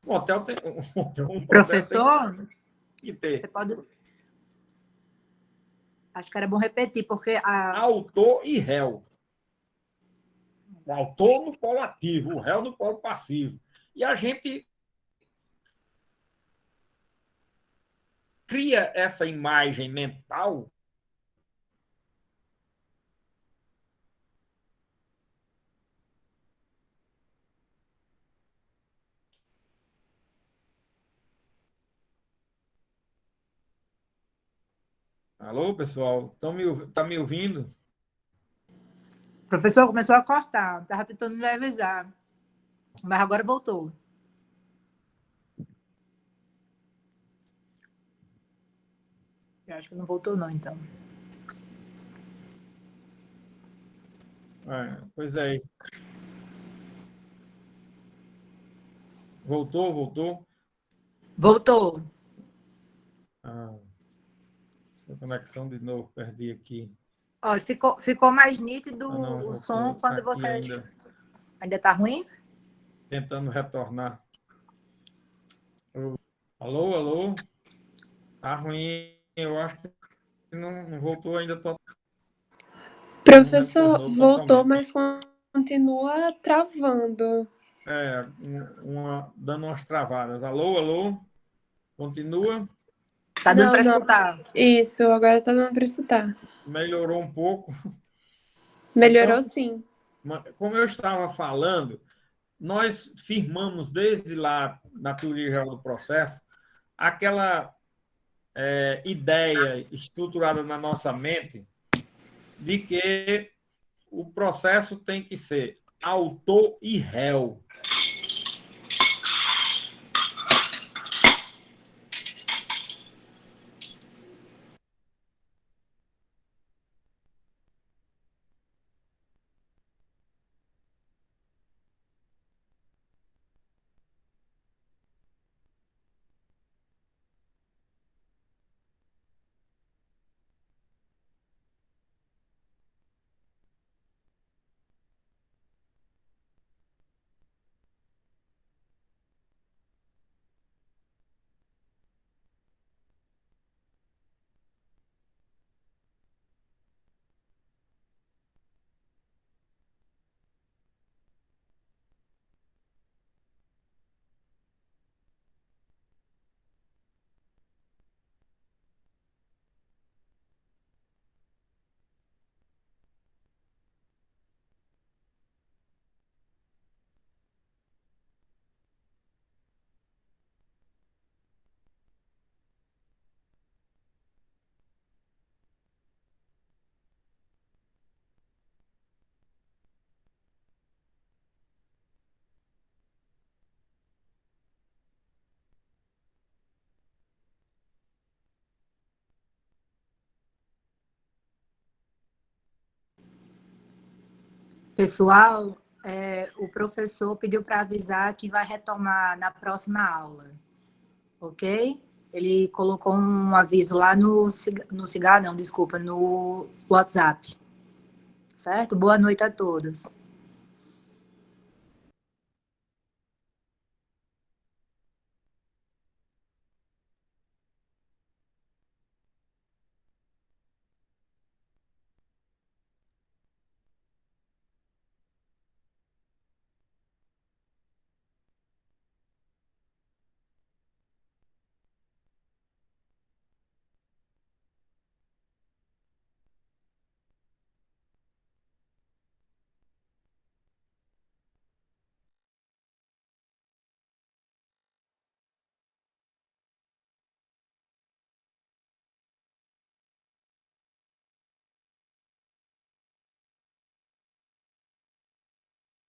[SPEAKER 1] Um hotel tem um
[SPEAKER 2] Professor,
[SPEAKER 1] tem que ter.
[SPEAKER 2] você pode... Acho que era bom repetir, porque
[SPEAKER 1] autor e réu. O autor no polo ativo, o réu no polo passivo. E a gente cria essa imagem mental Alô, pessoal? Tá me ouvindo?
[SPEAKER 2] o professor começou a cortar. Estava tentando me avisar. Mas agora voltou. Eu acho que não voltou, não, então.
[SPEAKER 1] Pois é isso. Voltou?
[SPEAKER 2] Voltou.
[SPEAKER 1] Conexão de novo, perdi aqui.
[SPEAKER 2] Olha, ficou mais nítido
[SPEAKER 1] não,
[SPEAKER 2] o som quando você...
[SPEAKER 1] Ainda
[SPEAKER 2] está ruim?
[SPEAKER 1] tentando retornar. Alô, alô? Tá ruim, eu acho que não voltou ainda, não
[SPEAKER 5] Professor,
[SPEAKER 1] retornou
[SPEAKER 5] voltou,
[SPEAKER 1] totalmente.
[SPEAKER 5] mas continua travando.
[SPEAKER 1] Dando umas travadas. Alô, alô? Continua?
[SPEAKER 2] Tá dando para
[SPEAKER 5] Não.
[SPEAKER 2] escutar.
[SPEAKER 5] Isso, agora tá dando para escutar.
[SPEAKER 1] Melhorou um pouco.
[SPEAKER 5] Melhorou
[SPEAKER 1] Então,
[SPEAKER 5] sim.
[SPEAKER 1] como eu estava falando, nós firmamos desde lá, na teoria geral do processo, aquela ideia estruturada na nossa mente de que o processo tem que ser autor e réu.
[SPEAKER 2] Pessoal, o professor pediu para avisar que vai retomar na próxima aula, ok? Ele colocou um aviso lá no cigarro, não, desculpa, no WhatsApp. Certo? Boa noite a todos.